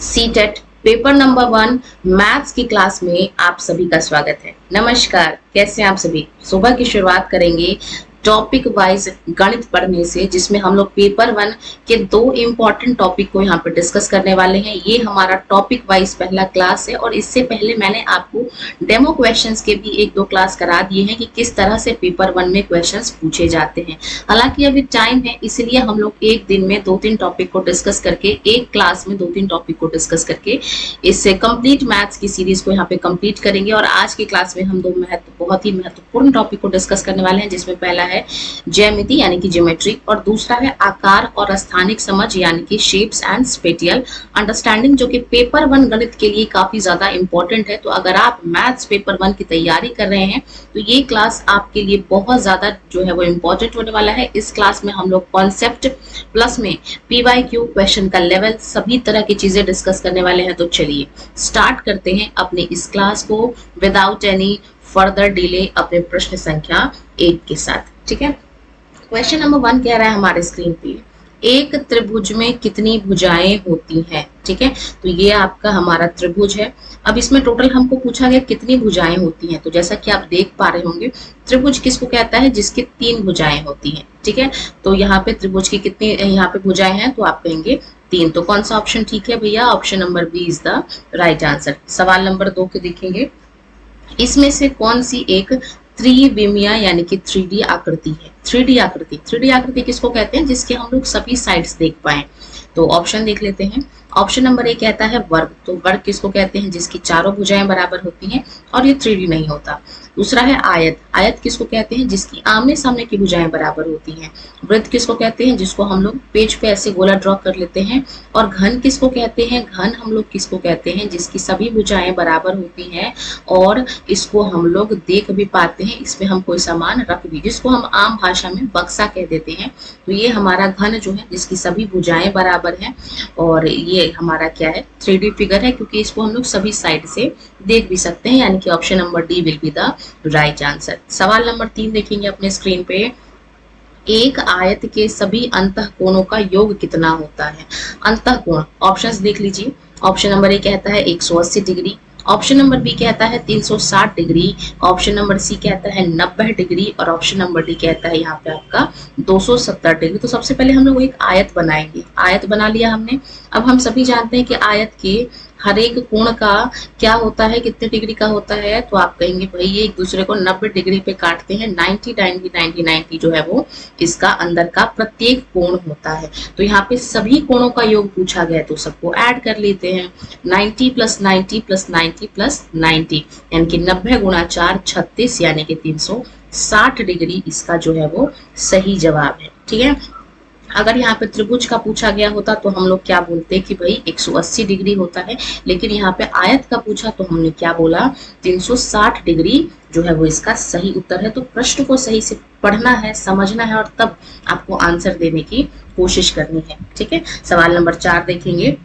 CTET paper number 1 maths की class में आप सभी का स्वागत है। नमस्कार, कैसे हैं आप सभी। सुबह की शुरुआत करेंगे टॉपिक वाइज गणित पढ़ने से, जिसमें हम लोग पेपर 1 के 2 इंपॉर्टेंट टॉपिक को यहाँ पे डिस्कस करने वाले हैं। ये हमारा टॉपिक वाइज पहला क्लास है और इससे पहले मैंने आपको डेमो क्वेश्चंस के भी 1-2 क्लास करा दिए हैं कि किस तरह से पेपर 1 में क्वेश्चंस पूछे जाते हैं। हालांकि अभी टाइम है, इसलिए हम लोग एक दिन में 2-3 टॉपिक को डिस्कस करके, एक क्लास में 2-3 टॉपिक को डिस्कस करके इससे कंप्लीट मैथ्स की सीरीज को यहाँ पे कंप्लीट करेंगे। और आज की क्लास में हम बहुत ही महत्वपूर्ण टॉपिक को डिस्कस करने वाले हैं, जिसमें पहला है ज्यामिति यानी कि ज्योमेट्री और दूसरा है आकार और स्थानिक समझ यानी कि शेप्स एंड स्पेटियल अंडरस्टैंडिंग, जो कि पेपर 1 गणित के लिए काफी ज्यादा इंपॉर्टेंट है। तो अगर आप मैथ्स पेपर 1 की तैयारी कर रहे हैं तो ये क्लास आपके लिए बहुत ज्यादा जो है वो इंपॉर्टेंट होने वाला है। इस क्लास में हम लोग कॉन्सेप्ट प्लस में PYQ क्वेश्चन का लेवल, सभी तरह की चीजें डिस्कस करने वाले हैं। तो चलिए स्टार्ट करते हैं अपनी इस क्लास को विदाउट एनी फर्दर डिले अपने प्रश्न संख्या 1 के साथ। ठीक है, क्वेश्चन नंबर 1 कह रहा है हमारे स्क्रीन पे, एक त्रिभुज में कितनी भुजाएं होती हैं। ठीक है, तो ये आपका हमारा त्रिभुज है। अब इसमें टोटल हमको पूछा गया कितनी भुजाएं होती हैं। तो जैसा कि आप देख पा रहे होंगे, त्रिभुज किसको कहता है, जिसकी 3 भुजाएं होती हैं। ठीक है, तो यहाँ पे त्रिभुज की कितनी यहाँ पे भुजाएं हैं, तो आप कहेंगे 3। तो कौन सा ऑप्शन ठीक है भैया, option number b is the right answer. सवाल नंबर 2 के देखेंगे, इसमें से कौन सी एक त्रिविमीय यानी कि 3D आकृति है। 3D आकृति किसको कहते हैं, जिसके हम लोग सभी साइड्स देख पाए। तो ऑप्शन देख लेते हैं। ऑप्शन नंबर 1 कहता है वर्ग। तो वर्ग किसको कहते हैं, जिसकी चारों भुजाएं बराबर होती हैं और ये 3D नहीं होता। दूसरा है आयत। आयत किसको कहते हैं, जिसकी आमने सामने की भुजाएं बराबर होती हैं। वृत्त किसको कहते हैं, जिसको हम लोग पेज पे ऐसे गोला ड्रॉ कर लेते हैं। और घन किसको कहते हैं, घन हम लोग किसको कहते हैं, जिसकी सभी भुजाएं बराबर होती हैं और इसको हम लोग देख भी पाते हैं, इसमें हम कोई सामान रख भी, जिसको हम आम भाषा में बक्सा कह देते हैं। तो ये हमारा घन जो है, जिसकी सभी भुजाएं बराबर हैं और ये हमारा क्या है, 3D फिगर है, क्योंकि इसको हम लोग सभी साइड से देख भी सकते हैं, यानी कि option number D will be the right answer. सवाल नंबर 3 देखेंगे अपने स्क्रीन पे, एक आयत के सभी अंतःकोणों का योग कितना होता है। अंतःकोण ऑप्शंस देख लीजिए। ऑप्शन नंबर 1 कहता है 180 डिग्री, ऑप्शन नंबर बी कहता है 360 डिग्री, ऑप्शन नंबर सी कहता है 90 डिग्री और ऑप्शन नंबर डी कहता है यहाँ पे आपका 270 डिग्री। तो सबसे पहले हम लोग एक आयत बनाएंगे। आयत बना लिया हमने। अब हम सभी जानते हैं कि आयत के हर एक कोण का क्या होता है, कितने डिग्री का होता है। तो आप कहेंगे भाई ये एक दूसरे को 90 डिग्री पे काटते हैं। 90 जो है वो इसका अंदर का प्रत्येक कोण होता है। तो यहाँ पे सभी कोणों का योग पूछा गया, तो सबको ऐड कर लेते हैं। 90 + 90 + 90 + 90 यानी कि 90 × 4 36 यानी कि 360 डिग्री इसका जो है वो सही जवाब है। ठीक है, अगर यहाँ पे त्रिभुज का पूछा गया होता तो हम लोग क्या बोलते कि भाई 180 डिग्री होता है, लेकिन यहाँ पे आयत का पूछा तो हमने क्या बोला, 360 डिग्री जो है वो इसका सही उत्तर है। तो प्रश्न को सही से पढ़ना है, समझना है और तब आपको आंसर देने की कोशिश करनी है। ठीक है, सवाल नंबर 4 देखेंगे,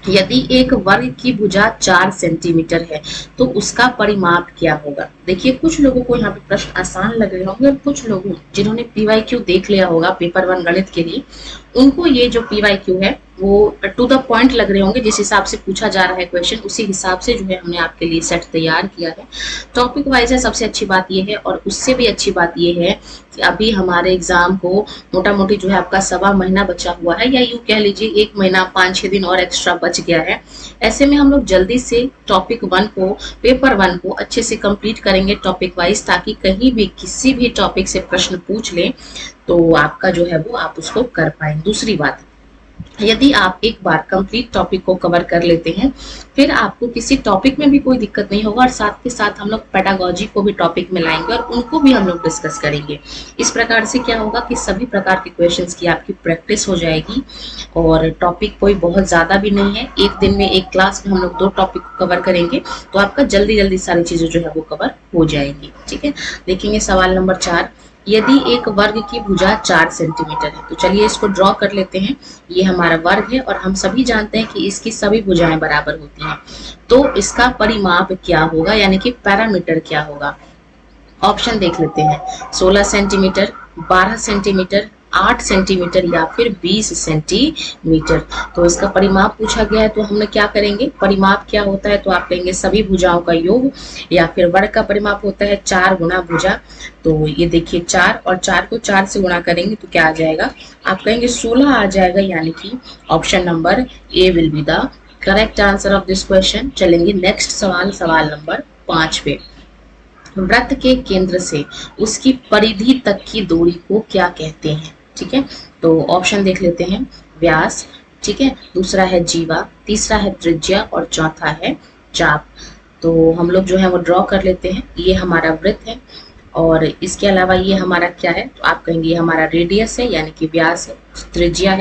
यदि एक वर्ग की भुजा 4 सेंटीमीटर है तो उसका परिमाप क्या होगा। देखिए, कुछ लोगों को यहाँ पे प्रश्न आसान लग रहे होंगे और कुछ लोगों जिन्होंने PYQ देख लिया होगा पेपर 1 गणित के लिए, उनको ये जो PYQ है वो टू द पॉइंट लग रहे होंगे। जिस हिसाब से पूछा जा रहा है क्वेश्चन, उसी हिसाब से जो है हमने आपके लिए सेट तैयार किया है। टॉपिक वाइज है। सबसे अच्छी बात ये है और उससे भी अच्छी बात ये है कि अभी हमारे एग्जाम को मोटा मोटी जो है आपका 1.25 महीना बचा हुआ है, या यूं कह लीजिए 1 महीना 5-6 दिन और एक्स्ट्रा बच गया है। ऐसे में हम लोग जल्दी से टॉपिक 1 को, पेपर 1 को अच्छे से कंप्लीट करेंगे टॉपिक वाइज, ताकि कहीं भी किसी भी टॉपिक से प्रश्न पूछ लें तो आपका जो है वो आप उसको कर पाए। दूसरी बात, यदि आप एक बार कंप्लीट टॉपिक को कवर कर लेते हैं, फिर आपको किसी टॉपिक में भी कोई दिक्कत नहीं होगा और साथ के साथ हम लोग पेडागोजी को भी टॉपिक में लाएंगे और उनको भी हम लोग डिस्कस करेंगे। इस प्रकार से क्या होगा कि सभी प्रकार के क्वेश्चंस की आपकी प्रैक्टिस हो जाएगी और टॉपिक कोई बहुत ज्यादा भी नहीं है। एक दिन में एक क्लास में हम लोग 2 टॉपिक को कवर करेंगे तो आपका जल्दी सारी चीजें जो है वो कवर हो जाएंगी। ठीक है, देखेंगे सवाल नंबर 4, यदि एक वर्ग की भुजा 4 सेंटीमीटर है, तो चलिए इसको ड्रॉ कर लेते हैं। ये हमारा वर्ग है और हम सभी जानते हैं कि इसकी सभी भुजाएं बराबर होती हैं, तो इसका परिमाप क्या होगा, यानी कि पैरामीटर क्या होगा। ऑप्शन देख लेते हैं, 16 सेंटीमीटर, 12 सेंटीमीटर, 8 सेंटीमीटर या फिर 20 सेंटीमीटर। तो इसका परिमाप पूछा गया है, तो हमने क्या करेंगे, परिमाप क्या होता है, तो आप कहेंगे सभी भुजाओं का योग, या फिर वर्ग का परिमाप होता है 4 गुना भुजा। तो ये देखिए 4 और 4 को 4 से गुणा करेंगे तो क्या आ जाएगा, आप कहेंगे 16 आ जाएगा, यानी कि option number A will be the correct answer of this question. चलेंगे नेक्स्ट सवाल, सवाल नंबर 5 पे। वृत्त के केंद्र से उसकी परिधि तक की दूरी को क्या कहते हैं? ठीक है, तो ऑप्शन देख लेते हैं। व्यास, ठीक है, दूसरा है जीवा, तीसरा है त्रिज्या और चौथा है चाप। तो हम लोग जो है वो ड्रॉ कर लेते हैं। ये हमारा वृत्त है और इसके अलावा ये हमारा क्या है, तो आप कहेंगे ये हमारा रेडियस है, यानी कि व्यास है, त्रिज्या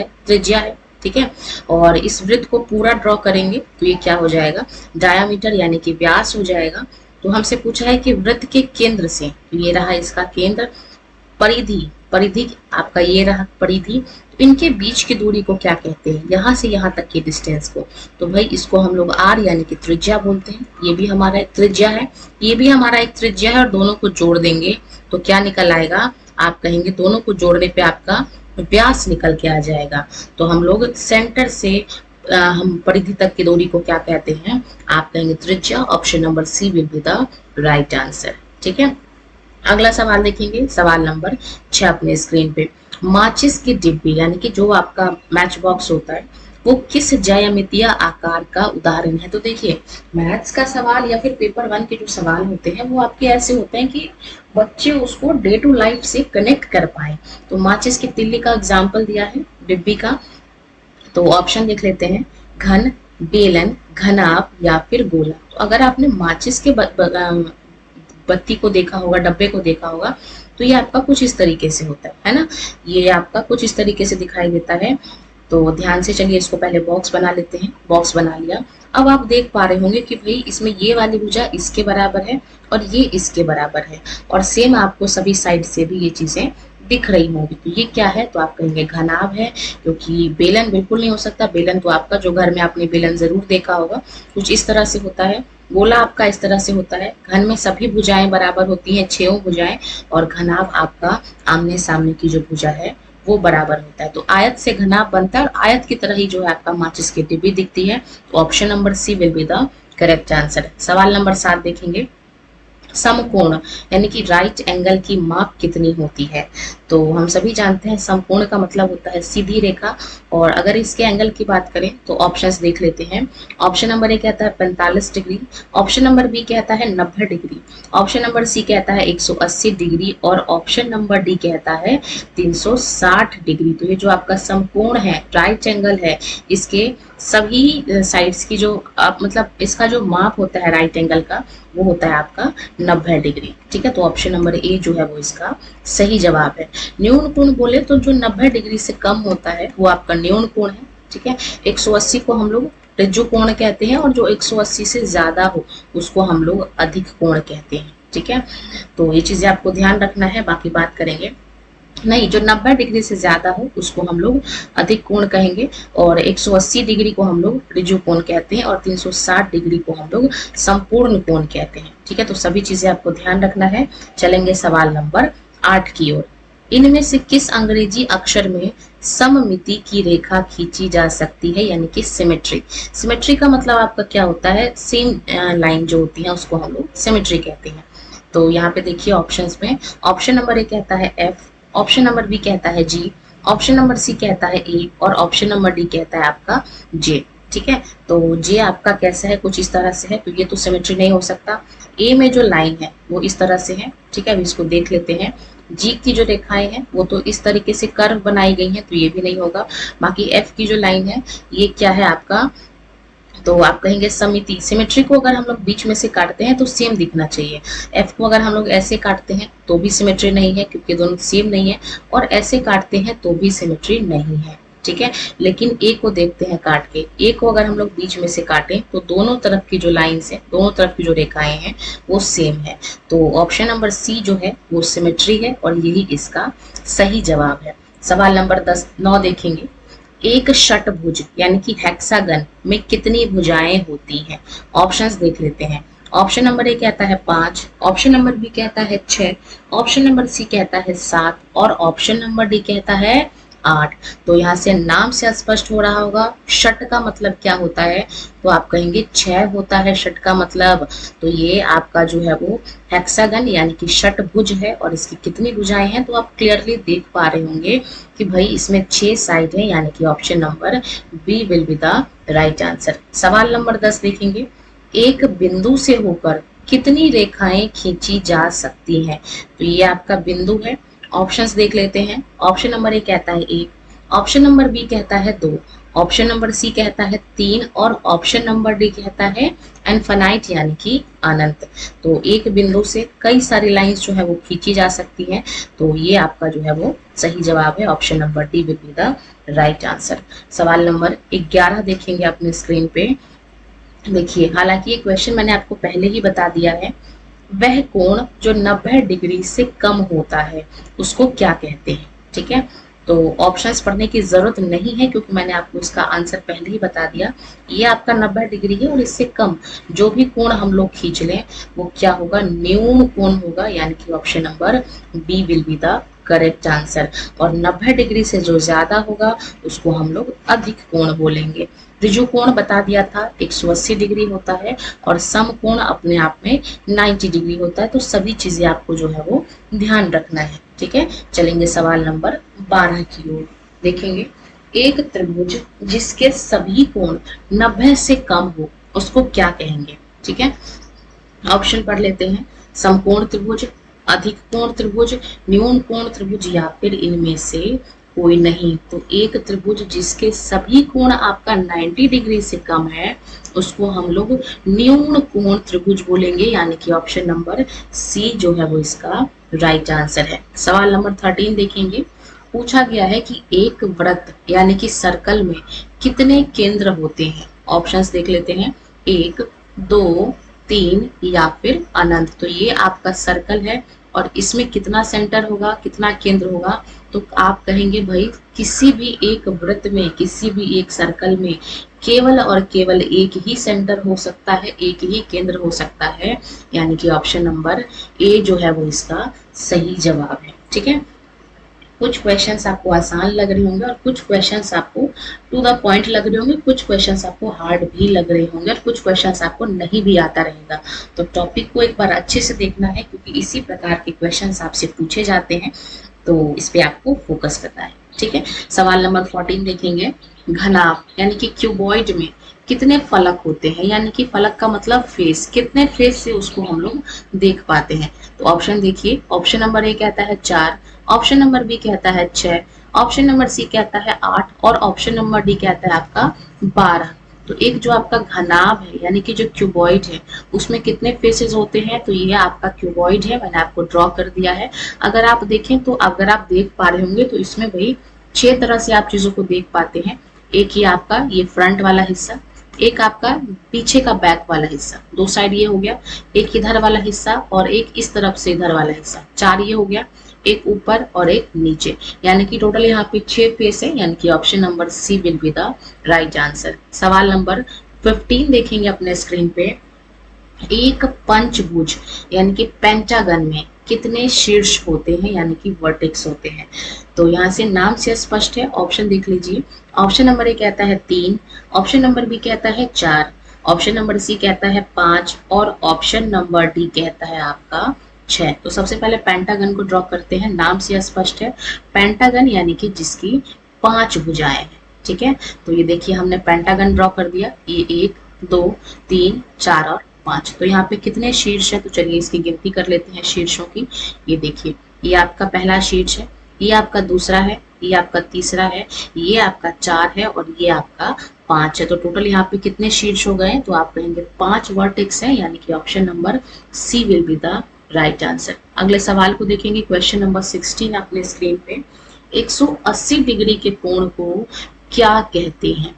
है, ठीक है। और इस वृत्त को पूरा ड्रॉ करेंगे तो ये क्या हो जाएगा, डायामीटर यानी कि व्यास हो जाएगा। तो हमसे पूछा है कि वृत्त के केंद्र से, तो ये रहा इसका केंद्र, परिधि आपका ये रहा परिधि, तो इनके बीच की दूरी को क्या कहते हैं, यहाँ से यहाँ तक की डिस्टेंस को, तो भाई इसको हम लोग आर यानी कि त्रिज्या बोलते हैं। ये भी हमारा एक त्रिज्या है, ये भी हमारा एक त्रिज्या है, और दोनों को जोड़ देंगे तो क्या निकल आएगा, आप कहेंगे दोनों को जोड़ने पे आपका व्यास निकल के आ जाएगा। तो हम लोग सेंटर से हम परिधि तक की दूरी को क्या कहते हैं, आप कहेंगे त्रिज्या। Option number C will be the right answer, ठीक है। अगला सवाल देखेंगे, सवाल नंबर 6 अपने स्क्रीन पे। माचिस की डिब्बी यानी कि जो आपका मैच बॉक्स होता है वो किस ज्यामितीय आकार का उदाहरण है? तो देखिए मैथ्स का सवाल या फिर पेपर 1 के जो सवाल होते हैं वो आपके ऐसे होते हैं कि बच्चे उसको डे टू लाइफ से कनेक्ट कर पाए। तो माचिस की तिल्ली का एग्जाम्पल दिया है, डिब्बी का। तो ऑप्शन देख लेते हैं, घन, बेलन, घनाभ या फिर गोला। तो अगर आपने माचिस के बत्ती को देखा होगा, डब्बे को देखा होगा, तो ये आपका कुछ इस तरीके से होता है ना, ये आपका कुछ इस तरीके से दिखाई देता है। तो ध्यान से चलिए, इसको पहले बॉक्स बना लेते हैं। बॉक्स बना लिया। अब आप देख पा रहे होंगे कि भाई इसमें ये वाली भुजा इसके बराबर है और ये इसके बराबर है, और सेम आपको सभी साइड से भी ये चीजें दिख रही होंगी। तो ये क्या है, तो आप कहेंगे घनाभ है, क्योंकि बेलन बिल्कुल नहीं हो सकता। बेलन तो आपका जो घर में आपने बेलन जरूर देखा होगा, कुछ इस तरह से होता है। गोला आपका इस तरह से होता है। घन में सभी भुजाएं बराबर होती हैं, 6 भुजाएं, और घनाभ आपका आमने सामने की जो भुजा है वो बराबर होता है। तो आयत से घनाभ बनता है, और आयत की तरह ही जो है आपका माचिस की डिब्बी दिखती है। तो option number C will be the correct answer. सवाल नंबर 7 देखेंगे, समकोण यानी कि राइट एंगल की माप कितनी होती है? तो हम सभी जानते हैं समकोण का मतलब होता है सीधी रेखा, और अगर इसके एंगल की बात करें तो ऑप्शंस देख लेते हैं। ऑप्शन नंबर ए कहता है 45 डिग्री, ऑप्शन नंबर बी कहता है 90 डिग्री, ऑप्शन नंबर सी कहता है 180 डिग्री, और ऑप्शन नंबर डी कहता है 360 डिग्री। तो ये जो आपका समकोण है, राइट एंगल है, इसके सभी साइड्स की जो मतलब इसका जो माप होता है राइट एंगल का, वो होता है आपका 90 डिग्री, ठीक है। तो ऑप्शन नंबर ए जो है वो इसका सही जवाब है। न्यून कोण बोले तो जो 90 डिग्री से कम होता है वो आपका न्यून कोण है, ठीक है। 180 को हम लोग ऋजु कोण कहते हैं, और जो 180 से ज्यादा हो उसको हम लोग अधिक कोण कहते हैं, ठीक है। तो ये चीजें आपको ध्यान रखना है, बाकी बात करेंगे। नहीं, जो 90 डिग्री से ज्यादा हो उसको हम लोग अधिक कोण कहेंगे, और 180 डिग्री को हम लोग ऋजु कोण कहते हैं, और 360 डिग्री को हम लोग संपूर्ण कोण कहते हैं, ठीक है। तो सभी चीजें आपको ध्यान रखना है। चलेंगे सवाल नंबर 8 की ओर। इनमें से किस अंग्रेजी अक्षर में सममिति की रेखा खींची जा सकती है, यानी कि सिमेट्री? सिमेट्री का मतलब आपका क्या होता है, सेम लाइन जो होती है उसको हम लोग सिमेट्री कहते हैं। तो यहाँ पे देखिए ऑप्शंस में, ऑप्शन नंबर ए कहता है एफ, ऑप्शन नंबर बी कहता है जी, ऑप्शन नंबर सी कहता है ए, और ऑप्शन नंबर डी कहता है आपका जे, ठीक है। तो जे आपका कैसा है, कुछ इस तरह से है, तो ये तो सिमेट्री नहीं हो सकता। ए में जो लाइन है वो इस तरह से है, ठीक है, अब इसको देख लेते हैं। जी की जो रेखाएं हैं वो तो इस तरीके से कर्व बनाई गई हैं, तो ये भी नहीं होगा। बाकी एफ की जो लाइन है ये क्या है आपका, तो आप कहेंगे समिति। सिमेट्री को अगर हम लोग बीच में से काटते हैं तो सेम दिखना चाहिए। एफ को अगर हम लोग ऐसे काटते हैं तो भी सिमेट्री नहीं है, क्योंकि दोनों सेम नहीं है, और ऐसे काटते हैं तो भी सिमेट्री नहीं है, ठीक है। लेकिन ए को देखते हैं काट के, ए को अगर हम लोग बीच में से काटें तो दोनों तरफ की जो लाइन्स है, दोनों तरफ की जो रेखाएं हैं वो सेम है। तो ऑप्शन नंबर सी जो है वो सिमेट्री है, और यही इसका सही जवाब है। सवाल नंबर 9 देखेंगे। एक षटभुज यानी कि हेक्सागन में कितनी भुजाएं होती हैं? ऑप्शंस देख लेते हैं। ऑप्शन नंबर ए कहता है 5, ऑप्शन नंबर बी कहता है 6, ऑप्शन नंबर सी कहता है 7 और ऑप्शन नंबर डी कहता है 8। तो यहाँ से नाम से स्पष्ट हो रहा होगा षट का मतलब क्या होता है, तो आप कहेंगे 6 होता है षट का मतलब। तो ये आपका जो है वो हेक्सागन यानी कि षटभुज है और इसकी कितनी भुजाएं हैं तो आप क्लियरली देख पा रहे होंगे कि भाई इसमें 6 साइड है, यानी कि option number B will be the right answer. सवाल नंबर 10 देखेंगे, एक बिंदु से होकर कितनी रेखाएं खींची जा सकती हैं। तो ये आपका बिंदु है। ऑप्शंस देख लेते हैं। ऑप्शन नंबर ए कहता है 1, ऑप्शन नंबर बी कहता है 2, ऑप्शन नंबर सी कहता है 3 और ऑप्शन नंबर डी कहता है इनफिनाइट यानी कि अनंत। तो एक बिंदु से कई सारी लाइंस जो है वो खींची जा सकती हैं। तो ये आपका जो है वो सही जवाब है, option number D will be the right answer. सवाल नंबर 11 देखेंगे अपने स्क्रीन पे। देखिए, हालांकि ये क्वेश्चन मैंने आपको पहले ही बता दिया है। वह कोण जो 90 डिग्री से कम होता है उसको क्या कहते हैं। ठीक है, तो ऑप्शंस पढ़ने की जरूरत नहीं है क्योंकि मैंने आपको इसका आंसर पहले ही बता दिया। ये आपका 90 डिग्री है और इससे कम जो भी कोण हम लोग खींच लें वो क्या होगा, न्यून कोण होगा, यानी कि option number B will be the correct answer. और 90 डिग्री से जो ज्यादा होगा उसको हम लोग अधिक कोण बोलेंगे। ऋजु कोण बता दिया था 180 डिग्री होता है और सम कोण अपने आप में 90 डिग्री होता है। तो सभी चीजें आपको जो है वो ध्यान रखना है। ठीक है, चलेंगे सवाल नंबर 12 की ओर। देखेंगे, एक त्रिभुज जिसके सभी कोण 90 से कम हो उसको क्या कहेंगे। ठीक है, ऑप्शन पढ़ लेते हैं। समकोण त्रिभुज, अधिक कोण त्रिभुज, न्यून कोण त्रिभुज या फिर इनमें से कोई नहीं। तो एक त्रिभुज जिसके सभी कोण आपका 90 डिग्री से कम है उसको हम लोग न्यून कोण त्रिभुज बोलेंगे, यानी कि ऑप्शन नंबर सी जो है वो इसका राइट आंसर है। सवाल नंबर 13 देखेंगे। पूछा गया है कि एक वृत्त यानी कि सर्कल में कितने केंद्र होते हैं। ऑप्शंस देख लेते हैं, 1, 2, 3 या फिर अनंत। तो ये आपका सर्कल है और इसमें कितना सेंटर होगा, कितना केंद्र होगा, तो आप कहेंगे भाई किसी भी एक वृत्त में, किसी भी एक सर्कल में केवल और केवल एक ही सेंटर हो सकता है, एक ही केंद्र हो सकता है, यानी कि ऑप्शन नंबर ए जो है वो इसका सही जवाब है। ठीक है, कुछ क्वेश्चंस आपको आसान लग रहे होंगे और कुछ क्वेश्चंस आपको टू द पॉइंट लग रहे होंगे, कुछ क्वेश्चंस आपको हार्ड भी लग रहे होंगे और कुछ क्वेश्चंस आपको नहीं भी आता रहेगा। तो टॉपिक को एक बार अच्छे से देखना है क्योंकि इसी प्रकार के क्वेश्चंस आपसे पूछे जाते हैं, तो इस पे आपको फोकस करना है। ठीक है, सवाल नंबर 14 देखेंगे। घनाभ यानी कि क्यूबॉइड में कितने फलक होते हैं, यानी कि फलक का मतलब फेस, कितने फेस से उसको हम लोग देख पाते हैं। तो ऑप्शन देखिए, ऑप्शन नंबर ए कहता है 4, ऑप्शन नंबर बी कहता है 6, ऑप्शन नंबर सी कहता है 8 और ऑप्शन नंबर डी कहता है आपका 12। तो एक जो आपका घनाभ है यानी कि जो क्यूबॉइड है उसमें कितने फेसेस होते हैं, तो ये आपका क्यूबॉइड है, मैंने आपको ड्रॉ कर दिया है। अगर आप देखें तो अगर आप देख पा रहे होंगे तो इसमें भाई 6 तरह से आप चीजों को देख पाते हैं। एक ही आपका ये फ्रंट वाला हिस्सा, एक आपका पीछे का बैक वाला हिस्सा, 2 साइड ये हो गया, एक इधर वाला हिस्सा और एक इस तरफ से इधर वाला हिस्सा, 4 ये हो गया, एक ऊपर और एक नीचे, यानी कि टोटल यहाँ पे 6 फेस है, यानी कि option number C will be the right answer. सवाल नंबर 15 देखेंगे अपने स्क्रीन पे। एक पंचभुज यानी कि पेंटागन में कितने शीर्ष होते हैं, यानी कि वर्टेक्स होते हैं। तो यहाँ से नाम से स्पष्ट है, ऑप्शन देख लीजिए। ऑप्शन नंबर ए कहता है 3, ऑप्शन नंबर बी कहता है 4, ऑप्शन नंबर सी कहता है 5 और ऑप्शन नंबर डी कहता है आपका 6। तो सबसे पहले पेंटागन को ड्रॉ करते हैं, नाम से स्पष्ट है पेंटागन यानी कि जिसकी 5 भुजाएं हैं। ठीक है, तो ये देखिए हमने पेंटागन ड्रॉ कर दिया, ये 1, 2, 3, 4 और 5। तो यहाँ पे कितने शीर्ष है, तो चलिए इसकी गिनती कर लेते हैं शीर्षों की। ये देखिए, ये आपका पहला शीर्ष है, ये आपका दूसरा है, ये आपका तीसरा है, ये आपका 4 है और ये आपका 5 है। तो टोटल यहाँ पे कितने शीर्ष हो गए, तो आप कहेंगे 5 वर्टेक्स है, यानी कि option number C will be the right answer. अगले सवाल को देखेंगे, क्वेश्चन नंबर 16 अपने स्क्रीन पे। 180 डिग्री के कोण को क्या कहते हैं।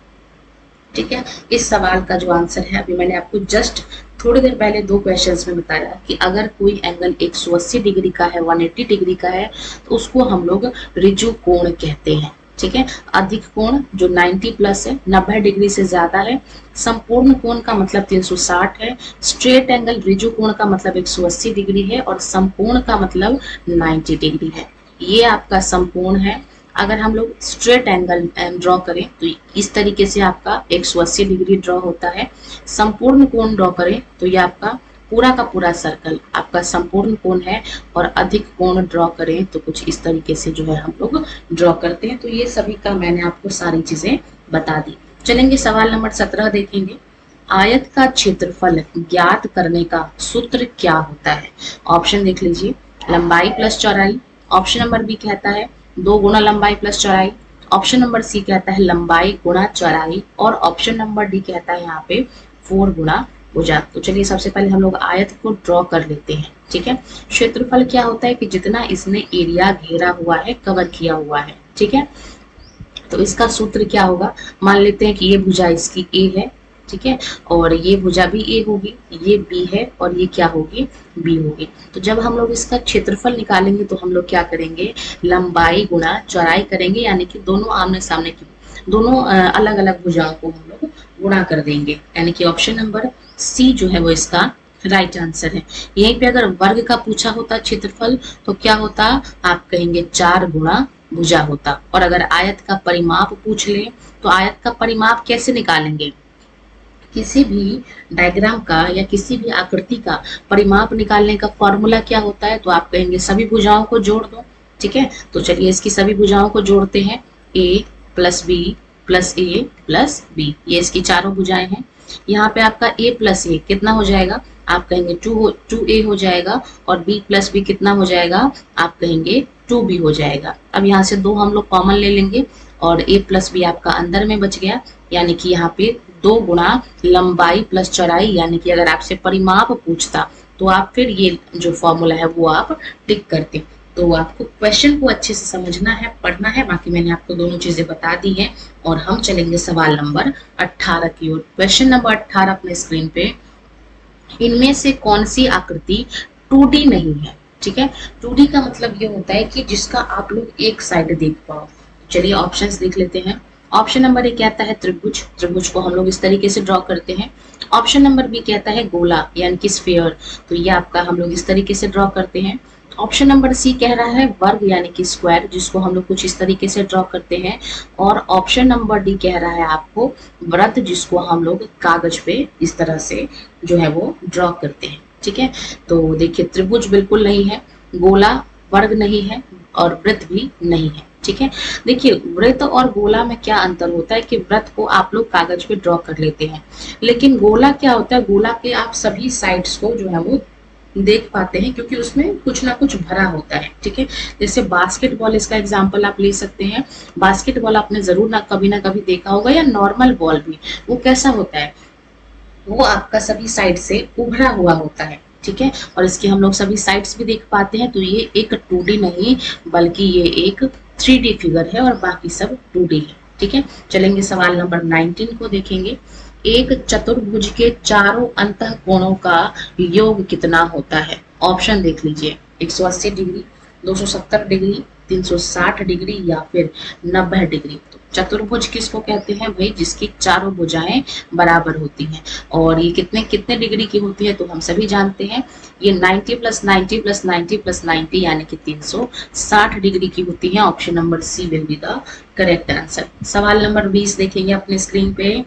ठीक है, इस सवाल का जो आंसर है अभी मैंने आपको जस्ट थोड़ी देर पहले 2 क्वेश्चंस में बताया कि अगर कोई एंगल 180 डिग्री का है, 180 डिग्री का है, तो उसको हम लोग ऋजु कोण कहते हैं। ठीक है। अधिक कोण जो 90 प्लस है, 90 डिग्री से ज्यादा है। संपूर्ण कोण का मतलब 360 है। स्ट्रेट एंगल ऋजु कोण का मतलब 180 डिग्री है और संपूर्ण का मतलब 90 डिग्री है। ये आपका संपूर्ण है। अगर हम लोग स्ट्रेट एंगल ड्रॉ करें तो इस तरीके से आपका 180 डिग्री ड्रॉ होता है। संपूर्ण कोण ड्रॉ करें तो ये आपका पूरा का पूरा सर्कल आपका संपूर्ण कोण है। और अधिक कोण ड्रॉ करें तो कुछ इस तरीके से जो है हम लोग ड्रॉ करते हैं। तो ये सभी का मैंने आपको सारी चीजें बता दी। चलेंगे सवाल नंबर 17 देखेंगे। आयत का क्षेत्रफल ज्ञात करने का सूत्र क्या होता है? ऑप्शन देख लीजिए, लंबाई प्लस चौड़ाई। ऑप्शन नंबर बी कहता है 2 गुना लंबाई प्लस चौड़ाई। ऑप्शन नंबर सी कहता है लंबाई गुणा चौड़ाई। और ऑप्शन नंबर डी कहता है यहाँ पे 4 गुना भुजा। तो चलिए सबसे पहले हम लोग आयत को ड्रॉ कर लेते हैं। ठीक है, क्षेत्रफल क्या होता है कि जितना इसने एरिया घेरा हुआ है, कवर किया हुआ है। ठीक है, तो इसका सूत्र क्या होगा? मान लेते हैं कि ये भुजा इसकी ए है, ठीक है, और ये भुजा भी ए होगी, ये बी है और ये क्या होगी? बी होगी। तो जब हम लोग इसका क्षेत्रफल निकालेंगे तो हम लोग क्या करेंगे? लंबाई गुणा चौड़ाई करेंगे, यानी कि दोनों आमने सामने की दोनों अलग अलग भुजाओं को हम लोग गुणा कर देंगे। यानी कि ऑप्शन नंबर सी जो है वो इसका राइट आंसर है। यहीं पे अगर वर्ग का पूछा होता क्षेत्रफल तो क्या होता? आप कहेंगे 4 गुणा भुजा होता। और अगर आयत का परिमाप पूछ ले तो आयत का परिमाप कैसे निकालेंगे? किसी भी डायग्राम का या किसी भी आकृति का परिमाप निकालने का फॉर्मूला क्या होता है? तो आप कहेंगे सभी भुजाओं को जोड़ दो। ठीक है, तो चलिए इसकी सभी भुजाओं को जोड़ते हैं। ए प्लस बी प्लस ए प्लस बी, ये इसकी चारों भुजाएं हैं। यहाँ पे आपका a प्लस ए कितना हो जाएगा? आप कहेंगे 2a हो जाएगा। और b प्लस बी कितना हो जाएगा? आप कहेंगे 2b हो जाएगा। अब यहाँ से 2 हम लोग कॉमन ले लेंगे और a प्लस बी आपका अंदर में बच गया। यानी कि यहाँ पे 2 गुणा लंबाई प्लस चौड़ाई, यानी कि अगर आपसे परिमाप पूछता तो आप फिर ये जो फॉर्मूला है वो आप टिक करते। तो आपको क्वेश्चन को अच्छे से समझना है, पढ़ना है। बाकी मैंने आपको दोनों चीजें बता दी हैं। और हम चलेंगे सवाल नंबर 18 की ओर। क्वेश्चन नंबर 18 अपने स्क्रीन पे। इनमें से कौन सी आकृति 2D नहीं है? ठीक है, 2D का मतलब ये होता है कि जिसका आप लोग एक साइड देख पाओ। चलिए ऑप्शंस देख लेते हैं। ऑप्शन नंबर ए कहता है त्रिभुज, त्रिभुज को हम लोग इस तरीके से ड्रॉ करते हैं। ऑप्शन नंबर बी कहता है गोला यानी कि स्फीयर, तो ये आपका हम लोग इस तरीके से ड्रॉ करते हैं। ऑप्शन नंबर सी कह रहा है वर्ग यानी कि स्क्वायर, जिसको हम लोग कुछ इस तरीके से ड्रॉ करते हैं। और ऑप्शन नंबर डी कह रहा है आपको वृत्त, जिसको हम लोग कागज पे इस तरह से जो है वो ड्रॉ करते हैं। ठीक है, तो देखिए त्रिभुज बिल्कुल नहीं है, गोला वर्ग नहीं है और वृत्त भी नहीं है। ठीक है, देखिए वृत्त और गोला में क्या अंतर होता है कि वृत्त को आप लोग कागज पे ड्रॉ कर लेते हैं, लेकिन गोला क्या होता है? गोला के आप सभी साइड्स को जो है वो देख पाते हैं क्योंकि उसमें कुछ ना कुछ भरा होता है। ठीक है, जैसे बास्केटबॉल, इसका एग्जांपल आप ले सकते हैं। बास्केटबॉल आपने जरूर ना कभी देखा होगा, या नॉर्मल बॉल भी। वो कैसा होता है? वो आपका सभी साइड से उभरा हुआ होता है। ठीक है, और इसके हम लोग सभी साइड्स भी देख पाते हैं। तो ये एक 2D नहीं बल्कि ये एक 3D फिगर है और बाकी सब 2D है। ठीक है, चलेंगे सवाल नंबर 19 को देखेंगे। एक चतुर्भुज के चारों अंतः कोणों का योग कितना होता है? ऑप्शन देख लीजिए, 180 डिग्री, 270 डिग्री, 360 डिग्री या फिर 90 डिग्री। तो चतुर्भुज किसको कहते हैं भाई? जिसकी चारों भुजाएं बराबर होती हैं। और ये कितने कितने डिग्री की होती है? तो हम सभी जानते हैं ये 90 प्लस 90 प्लस 90 प्लस 90 यानी कि 360 डिग्री की होती है। Option number C will be the correct answer. सवाल नंबर 20 देखेंगे अपने स्क्रीन पे।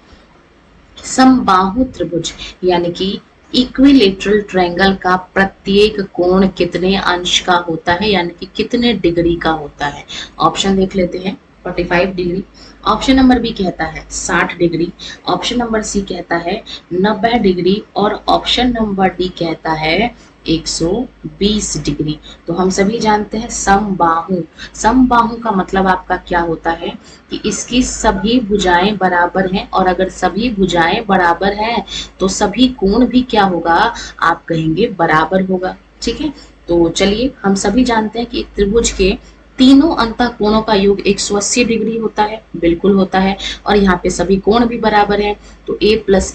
समबाहु त्रिभुज यानी कि इक्विलेटरल ट्रायंगल का प्रत्येक कोण कितने अंश का होता है, यानी कि कितने डिग्री का होता है? ऑप्शन देख लेते हैं। 45 डिग्री, ऑप्शन नंबर बी कहता है 60 डिग्री, ऑप्शन नंबर सी कहता है 90 डिग्री और ऑप्शन नंबर डी कहता है 120 डिग्री। तो हम सभी जानते हैं समबाहु, समबाहु का मतलब आपका क्या होता है कि इसकी सभी भुजाएं बराबर हैं। और अगर सभी भुजाएं बराबर हैं तो सभी कोण भी क्या होगा? आप कहेंगे बराबर होगा। ठीक है, तो चलिए हम सभी जानते हैं कि एक त्रिभुज के तीनों अंतः कोणों का योग 180 डिग्री होता है, बिल्कुल होता है। और यहाँ पे सभी कोण भी बराबर हैं, तो a प्लस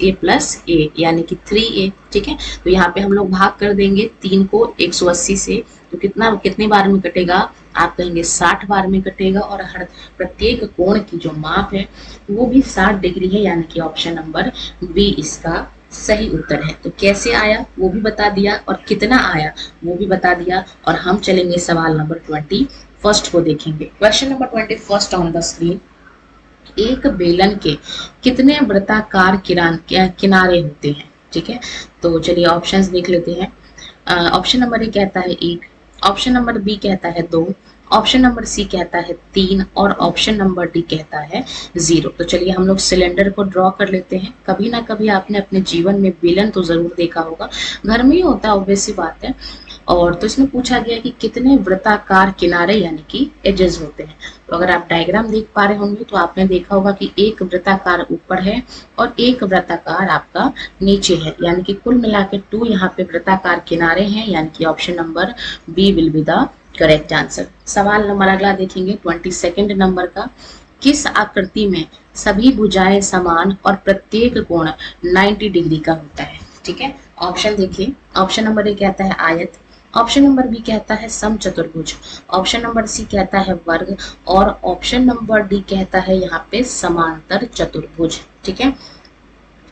ए यानी कि 3a। ठीक है, तो यहाँ पे हम लोग भाग कर देंगे 3 को 180 से, तो कितनी बार में कटेगा, आप कहेंगे 60 बार में कटेगा, और हर प्रत्येक कोण की जो माप है वो भी 60 डिग्री है, यानी कि ऑप्शन नंबर बी इसका सही उत्तर है। तो कैसे आया वो भी बता दिया और कितना आया वो भी बता दिया। और हम चलेंगे सवाल नंबर 21 को देखेंगे। Question number 21 on the screen. एक बेलन के कितने वृत्ताकार किनारे होते हैं? ठीक है, तो चलिए ऑप्शंस देख लेते हैं। ऑप्शन नंबर ए कहता है 1, ऑप्शन नंबर बी कहता है 2, ऑप्शन नंबर सी कहता है 3 और ऑप्शन नंबर डी कहता है 0। तो चलिए हम लोग सिलेंडर को ड्रॉ कर लेते हैं। कभी ना कभी आपने अपने जीवन में बेलन तो जरूर देखा होगा, घर में ही होता है, ऑब्वियस सी बात है। और तो इसमें पूछा गया कि कितने वृत्ताकार किनारे यानी कि एजेस होते हैं। तो अगर आप डायग्राम देख पा रहे होंगे तो आपने देखा होगा कि एक वृत्ताकार ऊपर है और एक वृत्ताकार आपका नीचे है, यानी कि कुल मिला के 2 यहाँ पे वृत्ताकार किनारे हैं, यानी कि option number B will be the correct answer. सवाल नंबर अगला देखेंगे 22 नंबर का। किस आकृति में सभी भुजाएं समान और प्रत्येक कोण 90 डिग्री का होता है? ठीक है, ऑप्शन देखिए। ऑप्शन नंबर ए कहता है आयत, ऑप्शन नंबर बी कहता है समचतुर्भुज, ऑप्शन नंबर सी कहता है वर्ग और ऑप्शन नंबर डी कहता है यहाँ पे समांतर चतुर्भुज। ठीक है,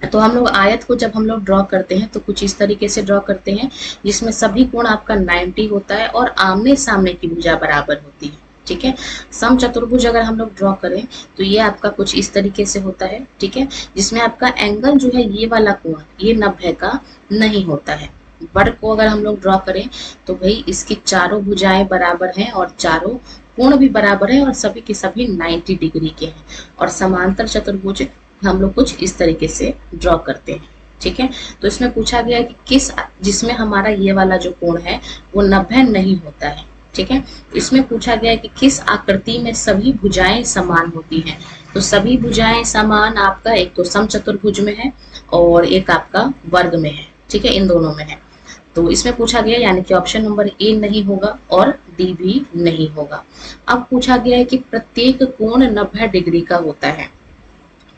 तो हम लोग आयत को जब हम लोग ड्रॉ करते हैं तो कुछ इस तरीके से ड्रॉ करते हैं जिसमें सभी कोण आपका 90 होता है और आमने सामने की भुजा बराबर होती है। ठीक है, समचतुर्भुज अगर हम लोग ड्रॉ करें तो ये आपका कुछ इस तरीके से होता है। ठीक है, जिसमें आपका एंगल जो है ये वाला कोण ये 90 का नहीं होता है। वर्ग को अगर हम लोग ड्रॉ करें तो भाई इसकी चारों भुजाएं बराबर हैं और चारों कोण भी बराबर है और सभी के सभी 90 डिग्री के हैं। और समांतर चतुर्भुज हम लोग कुछ इस तरीके से ड्रॉ करते हैं। ठीक है, तो इसमें पूछा गया कि जिसमें हमारा ये वाला जो कोण है वो 90 नहीं होता है। ठीक है, इसमें पूछा गया कि किस आकृति में सभी भुजाएं समान होती हैं। तो सभी भुजाएं समान आपका एक तो समचतुर्भुज में है और एक आपका वर्ग में है। ठीक है, इन दोनों में है। तो इसमें पूछा गया यानी कि ऑप्शन नंबर ए नहीं होगा और डी भी नहीं होगा। अब पूछा गया है कि प्रत्येक कोण 90 डिग्री का होता है।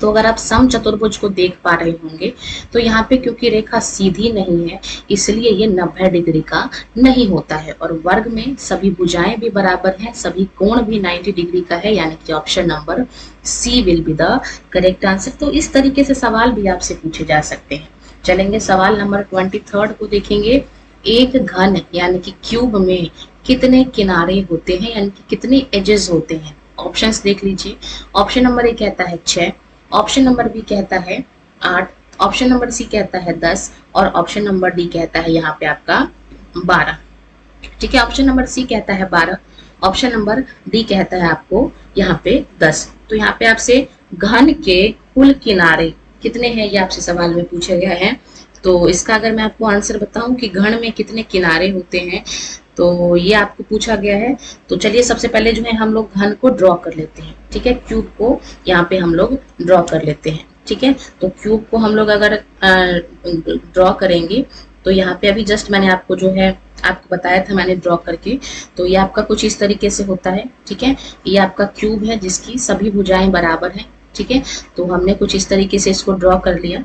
तो अगर आप समचतुर्भुज को देख पा रहे होंगे तो यहाँ पे क्योंकि रेखा सीधी नहीं है इसलिए ये 90 डिग्री का नहीं होता है। और वर्ग में सभी भुजाएं भी बराबर हैं, सभी कोण भी 90 डिग्री का है, यानी कि option number C will be the correct answer. तो इस तरीके से सवाल भी आपसे पूछे जा सकते हैं। चलेंगे सवाल नंबर 23 को देखेंगे। एक घन यानी कि क्यूब में कितने किनारे होते हैं, यानी कि कितने एजेस होते हैं? ऑप्शंस देख लीजिए। ऑप्शन नंबर ए कहता है 6, ऑप्शन नंबर बी कहता है 8, ऑप्शन नंबर सी कहता है 10 और ऑप्शन नंबर डी कहता है यहाँ पे आपका 12। ठीक है, ऑप्शन नंबर सी कहता है 12, ऑप्शन नंबर डी कहता है आपको यहाँ पे 10। तो यहाँ पे आपसे घन के कुल किनारे कितने हैं ये आपसे सवाल में पूछा गया है। तो इसका अगर मैं आपको आंसर बताऊं कि घन में कितने किनारे होते हैं तो ये आपको पूछा गया है। तो चलिए सबसे पहले जो है हम लोग घन को ड्रॉ कर लेते हैं। ठीक है, क्यूब को यहाँ पे हम लोग ड्रॉ कर लेते हैं। ठीक है, तो क्यूब को हम लोग अगर ड्रॉ करेंगे तो यहाँ पे अभी जस्ट मैंने आपको जो है आपको बताया था मैंने ड्रॉ करके, तो ये आपका कुछ इस तरीके से होता है। ठीक है, ये आपका क्यूब है जिसकी सभी भुजाएं बराबर हैं। ठीक है, तो हमने कुछ इस तरीके से इसको ड्रॉ कर लिया।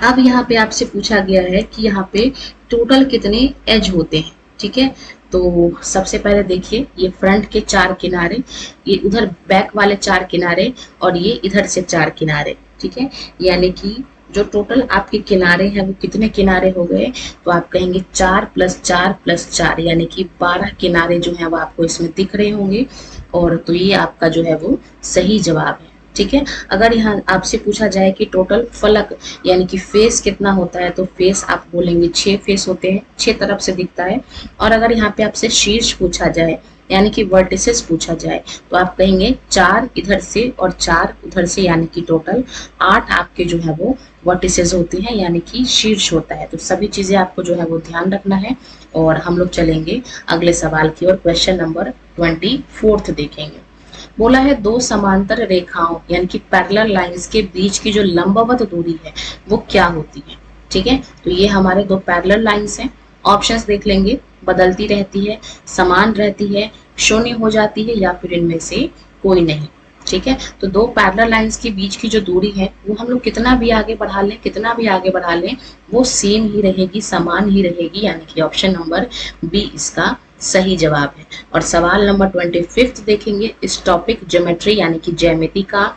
अब यहाँ पे आपसे पूछा गया है कि यहाँ पे टोटल कितने एज होते हैं। ठीक है, तो सबसे पहले देखिए ये फ्रंट के 4 किनारे, ये उधर बैक वाले 4 किनारे और ये इधर से 4 किनारे। ठीक है, यानी कि जो टोटल आपके किनारे हैं वो कितने किनारे हो गए, तो आप कहेंगे 4 + 4 + 4 यानी कि 12 किनारे जो है वो आपको इसमें दिख रहे होंगे। और तो ये आपका जो है वो सही जवाब है। ठीक है, अगर यहाँ आपसे पूछा जाए कि टोटल फलक यानी कि फेस कितना होता है तो फेस आप बोलेंगे 6 फेस होते हैं, 6 तरफ से दिखता है। और अगर यहाँ पे आपसे शीर्ष पूछा जाए यानी कि वर्टिसेस पूछा जाए तो आप कहेंगे 4 इधर से और 4 उधर से, यानी कि टोटल 8 आपके जो है वो वर्टिसेस होते हैं, यानी कि शीर्ष होता है। तो सभी चीजें आपको जो है वो ध्यान रखना है। और हम लोग चलेंगे अगले सवाल की ओर। क्वेश्चन नंबर 24 देखेंगे। बोला है 2 समांतर रेखाओं यानी कि पैरेलल लाइंस के बीच की जो लंबवत दूरी है वो क्या होती है। ठीक है, तो ये हमारे 2 पैरेलल लाइंस हैं। ऑप्शंस देख लेंगे, बदलती रहती है, समान रहती है, शून्य हो जाती है या फिर इनमें से कोई नहीं। ठीक है, तो 2 पैरेलल लाइंस के बीच की जो दूरी है वो हम लोग कितना भी आगे बढ़ा लें, कितना भी आगे बढ़ा लें वो सेम ही रहेगी, समान ही रहेगी, यानी कि ऑप्शन नंबर बी इसका सही जवाब है। और सवाल नंबर 25 देखेंगे, इस टॉपिक ज्योमेट्री यानी कि ज्यामिति का,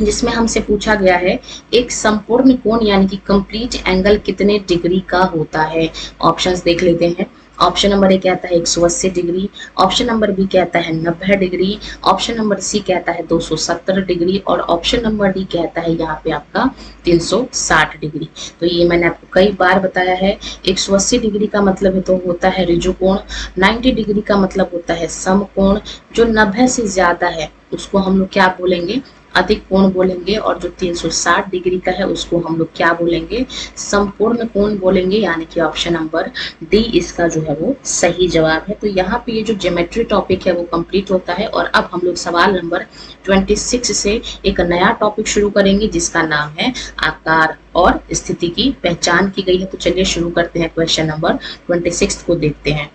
जिसमें हमसे पूछा गया है एक संपूर्ण कोण यानी कि कंप्लीट एंगल कितने डिग्री का होता है। ऑप्शंस देख लेते हैं। ऑप्शन नंबर ए कहता है 180 डिग्री, ऑप्शन नंबर बी कहता है 90 डिग्री, ऑप्शन नंबर सी कहता है 270 डिग्री और ऑप्शन नंबर डी कहता है यहाँ पे आपका 360 डिग्री। तो ये मैंने आपको कई बार बताया है। 180 डिग्री का मतलब है तो होता है ऋजु कोण, 90 डिग्री का मतलब होता है समकोण, जो 90 से ज्यादा है उसको हम लोग क्या बोलेंगे, अधिक कोण बोलेंगे, और जो 360 डिग्री का है उसको हम लोग क्या बोलेंगे, संपूर्ण कोण बोलेंगे, यानी कि ऑप्शन नंबर डी इसका जो है वो सही जवाब है। तो यहाँ पे ये जो ज्योमेट्री टॉपिक है वो कंप्लीट होता है। और अब हम लोग सवाल नंबर 26 से एक नया टॉपिक शुरू करेंगे जिसका नाम है आकार और स्थिति की पहचान की गई है। तो चलिए शुरू करते हैं, क्वेश्चन नंबर 26 को देखते हैं।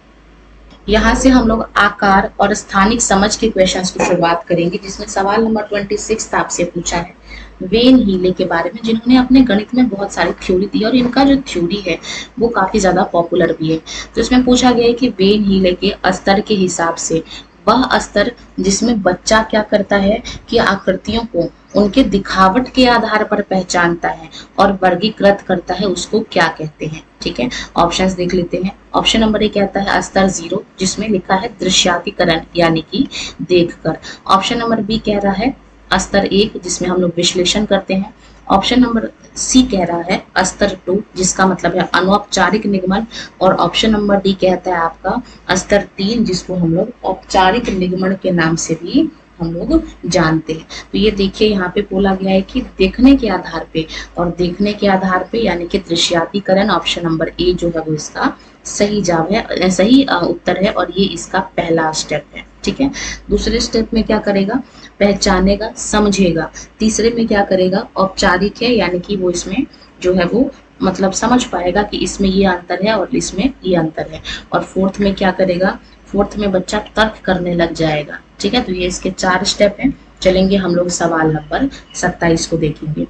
यहाँ से हम लोग आकार और स्थानिक समझ के क्वेश्चंस की शुरुआत करेंगे, जिसमें सवाल नंबर 26 आपसे पूछा है वेन हीले के बारे में, जिन्होंने अपने गणित में बहुत सारी थ्योरी दी और इनका जो थ्योरी है वो काफी ज्यादा पॉपुलर भी है। तो इसमें पूछा गया है कि वेन हीले के स्तर के हिसाब से वह स्तर जिसमें बच्चा क्या करता है कि आकृतियों को उनके दिखावट के आधार पर पहचानता है और वर्गीकृत करता है, उसको क्या कहते हैं। ठीक है, ऑप्शंस देख लेते हैं। ऑप्शन नंबर ए कहता है स्तर 0, जिसमें लिखा है दृश्यातीकरण यानी कि देखकर। ऑप्शन नंबर बी कह रहा है स्तर 1, जिसमें हम लोग विश्लेषण करते हैं। ऑप्शन नंबर सी कह रहा है स्तर 2, जिसका मतलब है अनौपचारिक निगमन। और ऑप्शन नंबर डी कहता है आपका स्तर 3, जिसको हम लोग औपचारिक निगमन के नाम से भी हम लोग जानते हैं। तो ये देखिए यहाँ पे बोला गया है कि देखने के आधार पे, और देखने के आधार पे यानी कि दृश्यातीकरण, ऑप्शन नंबर ए जो है वो इसका सही जवाब है, सही उत्तर है, और ये इसका पहला स्टेप है। ठीक है, दूसरे स्टेप में क्या करेगा, पहचानेगा, समझेगा। तीसरे में क्या करेगा, औपचारिक है यानी कि वो इसमें जो है वो मतलब समझ पाएगा कि इसमें ये अंतर है और इसमें ये अंतर है। और फोर्थ में क्या करेगा, फोर्थ में बच्चा तर्क करने लग जाएगा। ठीक है, तो ये इसके 4 स्टेप हैं। चलेंगे हम लोग सवाल नंबर 27 को देखेंगे,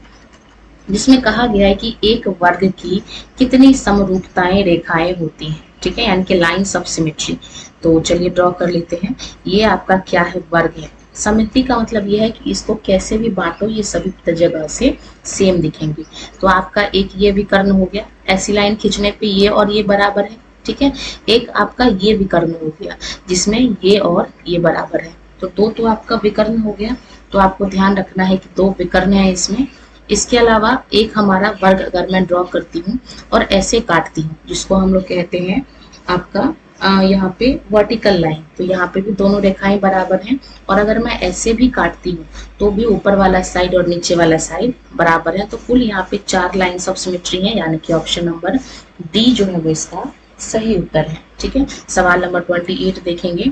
जिसमें कहा गया है कि एक वर्ग की कितनी समरूपताएं रेखाएं होती हैं। ठीक है, यानी कि लाइंस ऑफ सिमेट्री। तो चलिए ड्रॉ कर लेते हैं। ये आपका क्या है, वर्ग है। समिति का मतलब यह है कि इसको कैसे भी बांटो ये सभी जगह से सेम दिखेंगे। तो आपका एक ये विकर्ण हो गया, ऐसी लाइन खींचने पे ये और ये बराबर है। ठीक है, एक आपका ये विकर्ण हो गया जिसमें ये और ये बराबर है। तो दो तो आपका विकर्ण हो गया। तो आपको ध्यान रखना है कि 2 विकर्ण है इसमें। इसके अलावा एक हमारा वर्ग अगर मैं ड्रॉ करती हूँ और ऐसे काटती हूँ, जिसको हम लोग कहते हैं आपका यहाँ पे वर्टिकल लाइन, तो यहाँ पे भी दोनों रेखाएं बराबर हैं। और अगर मैं ऐसे भी काटती हूँ तो भी ऊपर वाला साइड और नीचे वाला साइड बराबर है। तो कुल यहाँ पे 4 लाइंस ऑफ सिमेट्री है, यानी कि ऑप्शन नंबर डी जो है वो इसका सही उत्तर है। ठीक है, सवाल नंबर 28 देखेंगे।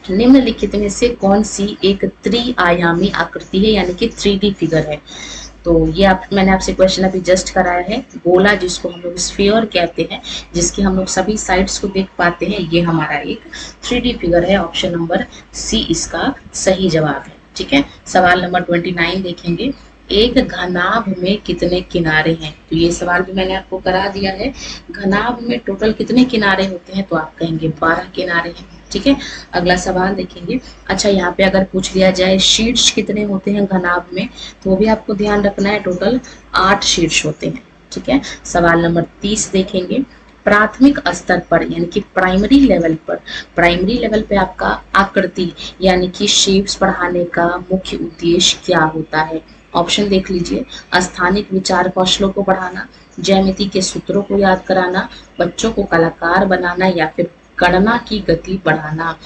निम्नलिखित में से कौन सी एक त्रिआयामी आकृति है, यानी कि 3D फिगर है। तो ये मैंने आपसे क्वेश्चन अभी जस्ट कराया है। गोला, जिसको हम लोग स्फीयर कहते हैं, जिसके हम लोग सभी साइड्स को देख पाते हैं, ये हमारा एक 3D फिगर है। ऑप्शन नंबर सी इसका सही जवाब है। ठीक है, सवाल नंबर 29 देखेंगे। एक घनाभ में कितने किनारे हैं। तो ये सवाल भी मैंने आपको करा दिया है। घनाभ में टोटल कितने किनारे होते हैं, तो आप कहेंगे 12 किनारे हैं। ठीक है, अगला सवाल देखेंगे। अच्छा, यहाँ पे अगर पूछ लिया जाए शीर्ष कितने होते हैं घनाभ में, तो वो भी आपको ध्यान रखना है। टोटल 8 शीर्ष होते हैं। ठीक है, सवाल नंबर 30 देखेंगे। प्राथमिक स्तर पर यानी कि प्राइमरी लेवल पर, प्राइमरी लेवल पे आपका आकृति यानी कि शेप्स पढ़ाने का मुख्य उद्देश्य क्या होता है। ऑप्शन देख लीजिए। स्थानिक विचार कौशलों को बढ़ाना, ज्यामिति के सूत्रों को याद कराना, बच्चों को कलाकार बनाना, या फिर गणना की गति बढ़ाना।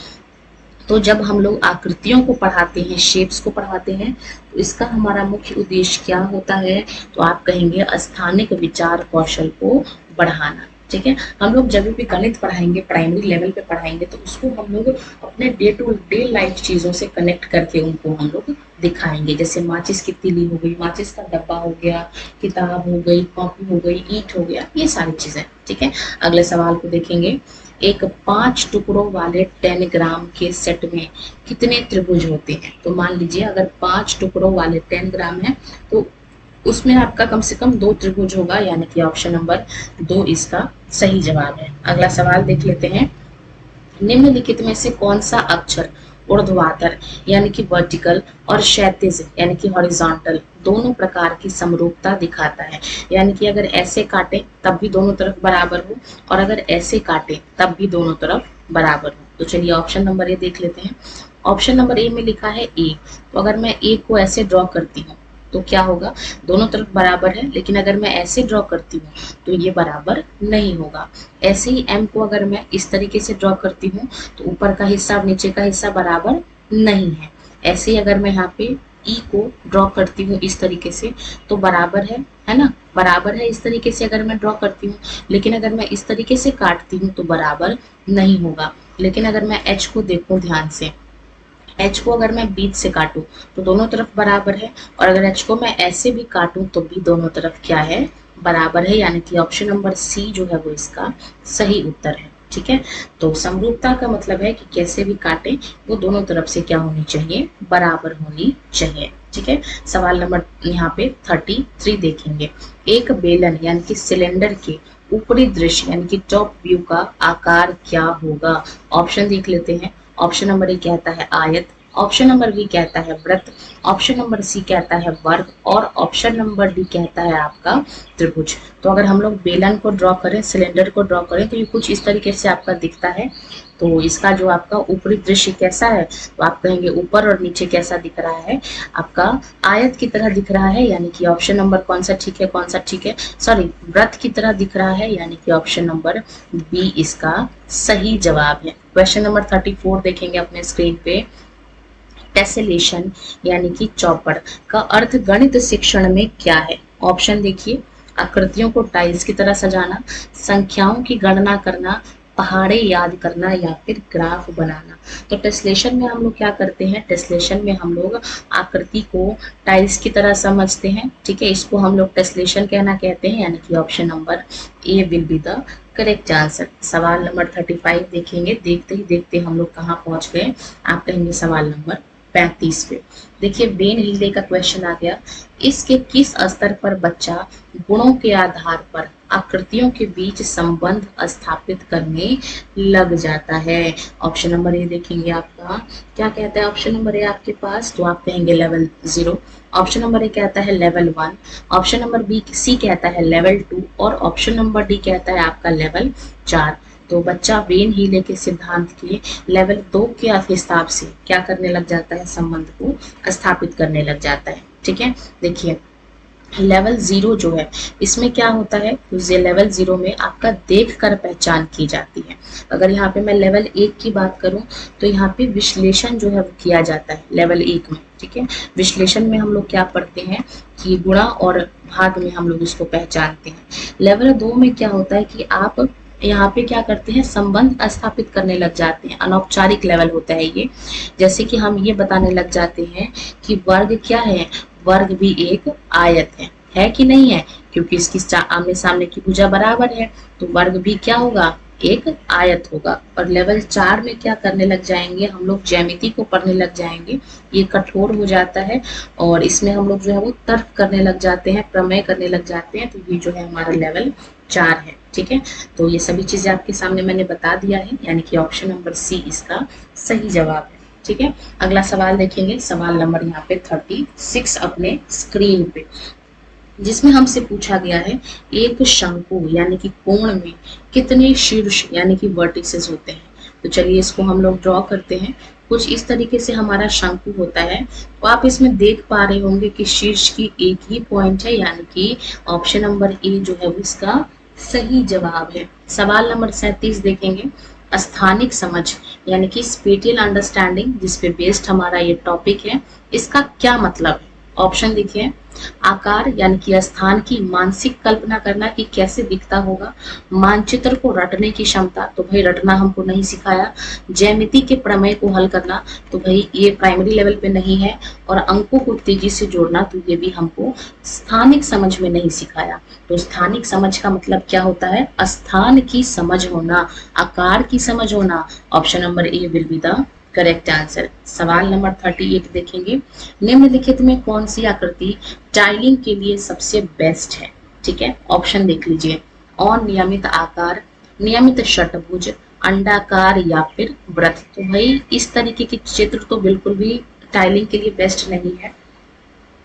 तो जब हम लोग आकृतियों को पढ़ाते हैं, शेप्स को पढ़ाते हैं, तो इसका हमारा मुख्य उद्देश्य क्या होता है, तो आप कहेंगे स्थानिक विचार कौशल को बढ़ाना। ठीक है, हम लोग जब भी गणित पढ़ाएंगे, प्राइमरी लेवल पे पढ़ाएंगे, तो उसको हम लोग अपने डे टू डे लाइफ चीजों से कनेक्ट करके उनको हम लोग दिखाएंगे। जैसे माचिस की तीली हो गई, माचिस का डब्बा हो गया, किताब हो गई, कॉपी हो गई, ईंट हो गया, ये सारी चीजें। ठीक है, अगले सवाल को देखेंगे। एक 5 टुकड़ों वाले 10 ग्राम के सेट में कितने त्रिभुज होते हैं। तो मान लीजिए अगर 5 टुकड़ों वाले 10 ग्राम है, तो उसमें आपका कम से कम 2 त्रिभुज होगा, यानी कि ऑप्शन नंबर 2 इसका सही जवाब है। अगला सवाल देख लेते हैं। निम्नलिखित में से कौन सा अक्षर ऊर्ध्वाधर यानी कि वर्टिकल और क्षैतिज यानी कि हॉरिजॉन्टल दोनों प्रकार की समरूपता दिखाता है? यानी कि अगर ऐसे काटे तब भी दोनों तरफ बराबर हो और अगर ऐसे काटे तब भी दोनों तरफ बराबर हो। तो चलिए ऑप्शन नंबर ए देख लेते हैं। ऑप्शन नंबर ए में लिखा है ए। तो अगर मैं ए को ऐसे ड्रॉ करती हूँ तो क्या होगा, दोनों तरफ बराबर है, लेकिन अगर मैं ऐसे ड्रॉ करती हूँ तो ये बराबर नहीं होगा। ऐसे ही एम को अगर मैं इस तरीके से ड्रॉ करती हूँ तो ऊपर का हिस्सा और नीचे का हिस्सा बराबर नहीं है। ऐसे ही अगर मैं यहाँ पे ई को ड्रॉ करती हूँ इस तरीके से तो बराबर है ना, बराबर है इस तरीके से अगर मैं ड्रॉ करती हूँ, लेकिन अगर मैं इस तरीके से काटती हूँ तो बराबर नहीं होगा। लेकिन अगर मैं एच को देखूं ध्यान से, एच को अगर मैं बीच से काटूं तो दोनों तरफ बराबर है, और अगर एच को मैं ऐसे भी काटूं तो भी दोनों तरफ क्या है, बराबर है। यानी कि ऑप्शन नंबर सी जो है वो इसका सही उत्तर है। ठीक है, तो समरूपता का मतलब है कि कैसे भी काटें वो दोनों तरफ से क्या होनी चाहिए, बराबर होनी चाहिए। ठीक है, सवाल नंबर यहाँ पे 33 देखेंगे। एक बेलन यानी कि सिलेंडर के ऊपरी दृश्य यानी कि टॉप व्यू का आकार क्या होगा? ऑप्शन देख लेते हैं। ऑप्शन नंबर ए कहता है आयत, ऑप्शन नंबर बी कहता है वृत्त, ऑप्शन नंबर सी कहता है वर्ग, और ऑप्शन नंबर डी कहता है आपका त्रिभुज। तो अगर हम लोग बेलन को ड्रॉ करें, सिलेंडर को ड्रॉ करें तो ये कुछ इस तरीके से आपका दिखता है। तो इसका जो आपका ऊपरी दृश्य कैसा है, तो आप कहेंगे ऊपर और नीचे कैसा दिख रहा है, आपका आयत की तरह दिख रहा है। यानी कि ऑप्शन नंबर कौन सा ठीक है, कौन सा ठीक है, सॉरी वृत्त की तरह दिख रहा है। यानी कि ऑप्शन नंबर बी इसका सही जवाब है। क्वेश्चन नंबर 34 देखेंगे अपने स्क्रीन पे। टेसेलेशन यानी कि चौपड़ का अर्थ गणित शिक्षण में क्या है? ऑप्शन देखिए, आकृतियों को टाइल्स की तरह सजाना, संख्याओं की गणना करना, पहाड़े याद करना, या फिर ग्राफ बनाना। तो टेस्लेशन में हम लोग क्या करते हैं, टेस्लेशन में हम लोग आकृति को टाइल्स की तरह समझते हैं। ठीक है, इसको हम लोग टेस्लेशन कहना कहते हैं। यानी कि option number A will be the correct answer. सवाल नंबर 35 देखेंगे। देखते ही देखते हम लोग कहाँ पहुंच गए, आप कहेंगे सवाल नंबर 35 पे। देखिए बेन हीले का क्वेश्चन आ गया। इसके किस स्तर पर बच्चा गुणों के आधार पर आकृतियों के बीच संबंध स्थापित करने लग जाता है? ऑप्शन नंबर ए देखेंगे आपका क्या कहता है। ऑप्शन नंबर ए आपके पास, तो आप कहेंगे लेवल 0, ऑप्शन नंबर ए कहता है level 1, option number B C कहता है लेवल 2, और ऑप्शन नंबर डी कहता है आपका लेवल 4। तो बच्चा वेन हीले के सिद्धांत के लेवल 2 के हिसाब से क्या करने लग जाता है, संबंध को स्थापित करने लग जाता है। ठीक है, देखिए लेवल 0 जो है इसमें क्या होता है, तो लेवल 0 में आपका देख कर पहचान की जाती है। अगर यहाँ पे मैं लेवल 1 की बात करूं तो यहाँ पे विश्लेषण जो है वो किया जाता है लेवल 1 में। ठीक है, विश्लेषण में हम लोग क्या पढ़ते हैं कि गुणा और भाग में हम लोग इसको पहचानते हैं। लेवल 2 में क्या होता है कि आप यहाँ पे क्या करते हैं, संबंध स्थापित करने लग जाते हैं। अनौपचारिक लेवल होता है ये। जैसे कि हम ये बताने लग जाते हैं कि वर्ग क्या है, वर्ग भी एक आयत है कि नहीं है, क्योंकि इसकी आमने सामने की भुजा बराबर है तो वर्ग भी क्या होगा, एक आयत होगा। और लेवल 4 में क्या करने लग जाएंगे, हम लोग ज्यामिति को पढ़ने लग जाएंगे। ये कठोर हो जाता है और इसमें हम लोग जो है वो तर्क करने लग जाते हैं, प्रमेय करने लग जाते हैं। तो ये जो है हमारा लेवल 4 है। ठीक है, तो ये सभी चीजें आपके सामने मैंने बता दिया है। यानी कि ऑप्शन नंबर सी इसका सही जवाब है। ठीक है, अगला सवाल देखेंगे। सवाल नंबर यहाँ पे 36 अपने स्क्रीन पे, जिसमें हमसे पूछा गया है एक शंकु यानी कि कोण में कितने शीर्ष यानी कि वर्टिसेस होते हैं। तो चलिए इसको हम लोग ड्रॉ करते हैं। कुछ इस तरीके से हमारा शंकु होता है। तो आप इसमें देख पा रहे होंगे कि शीर्ष की एक ही पॉइंट है। यानी कि ऑप्शन नंबर ए जो है वो इसका सही जवाब है। सवाल नंबर 37 देखेंगे। स्थानिक समझ यानी कि स्पेटियल अंडरस्टैंडिंग, जिसपे बेस्ड हमारा ये टॉपिक है, इसका क्या मतलब है? ऑप्शन देखिए, आकार यानी कि स्थान की मानसिक कल्पना करना कि कैसे दिखता होगा, मानचित्र को रटने की क्षमता, तो भाई रटना हमको नहीं सिखाया, ज्यामिति के प्रमेय को हल करना, तो भाई ये प्राइमरी लेवल पे नहीं है, और अंकों को तेजी से जोड़ना, तो ये भी हमको स्थानिक समझ में नहीं सिखाया। तो स्थानिक समझ का मतलब क्या होता है, स्थान की समझ होना, आकार की समझ होना। Option number A will be the correct answer. सवाल नंबर 38 देखेंगे। निम्नलिखित में कौन सी आकृति टाइलिंग के लिए सबसे बेस्ट है? ठीक है, ऑप्शन देख लीजिए। अनियमित आकार, नियमित षटभुज, अंडाकार या फिर वृत्त। तो भाई इस तरीके के चित्र तो बिल्कुल भी टाइलिंग के लिए बेस्ट नहीं है।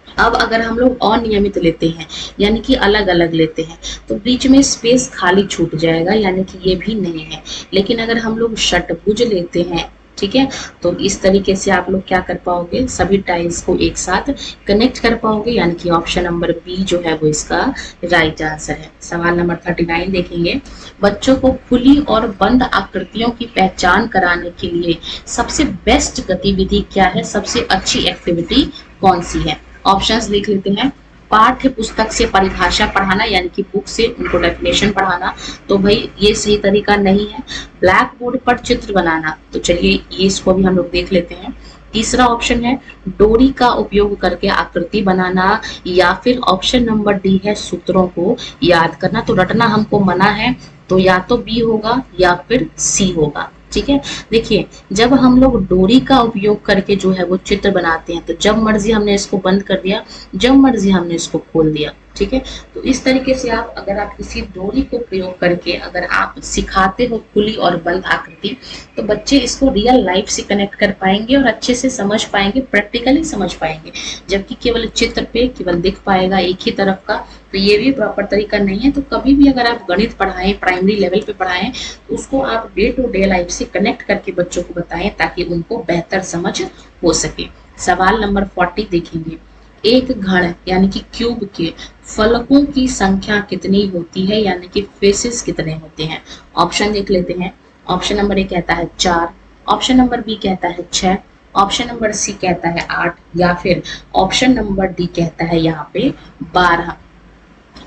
अब अगर हम लोग अनियमित लेते हैं यानी कि अलग अलग लेते हैं तो बीच में स्पेस खाली छूट जाएगा, यानी कि ये भी नहीं है। लेकिन अगर हम लोग षटभुज लेते हैं, ठीक है, तो इस तरीके से आप लोग क्या कर पाओगे, सभी टाइल्स को एक साथ कनेक्ट कर पाओगे, यानी कि ऑप्शन नंबर बी जो है वो इसका राइट आंसर है। सवाल नंबर 39 देखेंगे। बच्चों को खुली और बंद आकृतियों की पहचान कराने के लिए सबसे बेस्ट गतिविधि क्या है, सबसे अच्छी एक्टिविटी कौन सी है? ऑप्शंस देख लेते हैं। पाठ्य पुस्तक से परिभाषा पढ़ाना, यानी कि बुक से उनको डेफिनेशन पढ़ाना, तो भाई ये सही तरीका नहीं है। ब्लैक बोर्ड पर चित्र बनाना, तो चलिए ये इसको भी हम लोग देख लेते हैं। तीसरा ऑप्शन है डोरी का उपयोग करके आकृति बनाना, या फिर ऑप्शन नंबर डी है सूत्रों को याद करना। तो रटना हमको मना है, तो या तो बी होगा या फिर सी होगा। ठीक है, देखिए जब हम लोग डोरी का उपयोग करके जो है वो चित्र बनाते हैं तो जब मर्जी हमने इसको बंद कर दिया, जब मर्जी हमने इसको खोल दिया। ठीक है, तो इस तरीके से आप अगर आप किसी डोरी को प्रयोग करके अगर आप सिखाते हो खुली और बंद आकृति, तो बच्चे इसको रियल लाइफ से कनेक्ट कर पाएंगे और अच्छे से समझ पाएंगे, प्रैक्टिकली समझ पाएंगे। जबकि केवल चित्र पे केवल दिख पाएगा एक ही तरफ का, तो ये भी प्रॉपर तरीका नहीं है। तो कभी भी अगर आप गणित पढ़ाएं, प्राइमरी लेवल पे पढ़ाएं, तो उसको आप डे टू डे लाइफ से कनेक्ट करके बच्चों को बताएं ताकि उनको बेहतर समझ हो सके। सवाल नंबर 40 देखेंगे। एक घन यानी कि क्यूब के फलकों की संख्या कितनी होती है, यानी कि फेसेस कितने होते हैं? ऑप्शन देख लेते हैं। ऑप्शन नंबर ए कहता है 4, ऑप्शन नंबर बी कहता है 6, ऑप्शन नंबर सी कहता है 8, या फिर ऑप्शन नंबर डी कहता है यहाँ पे 12।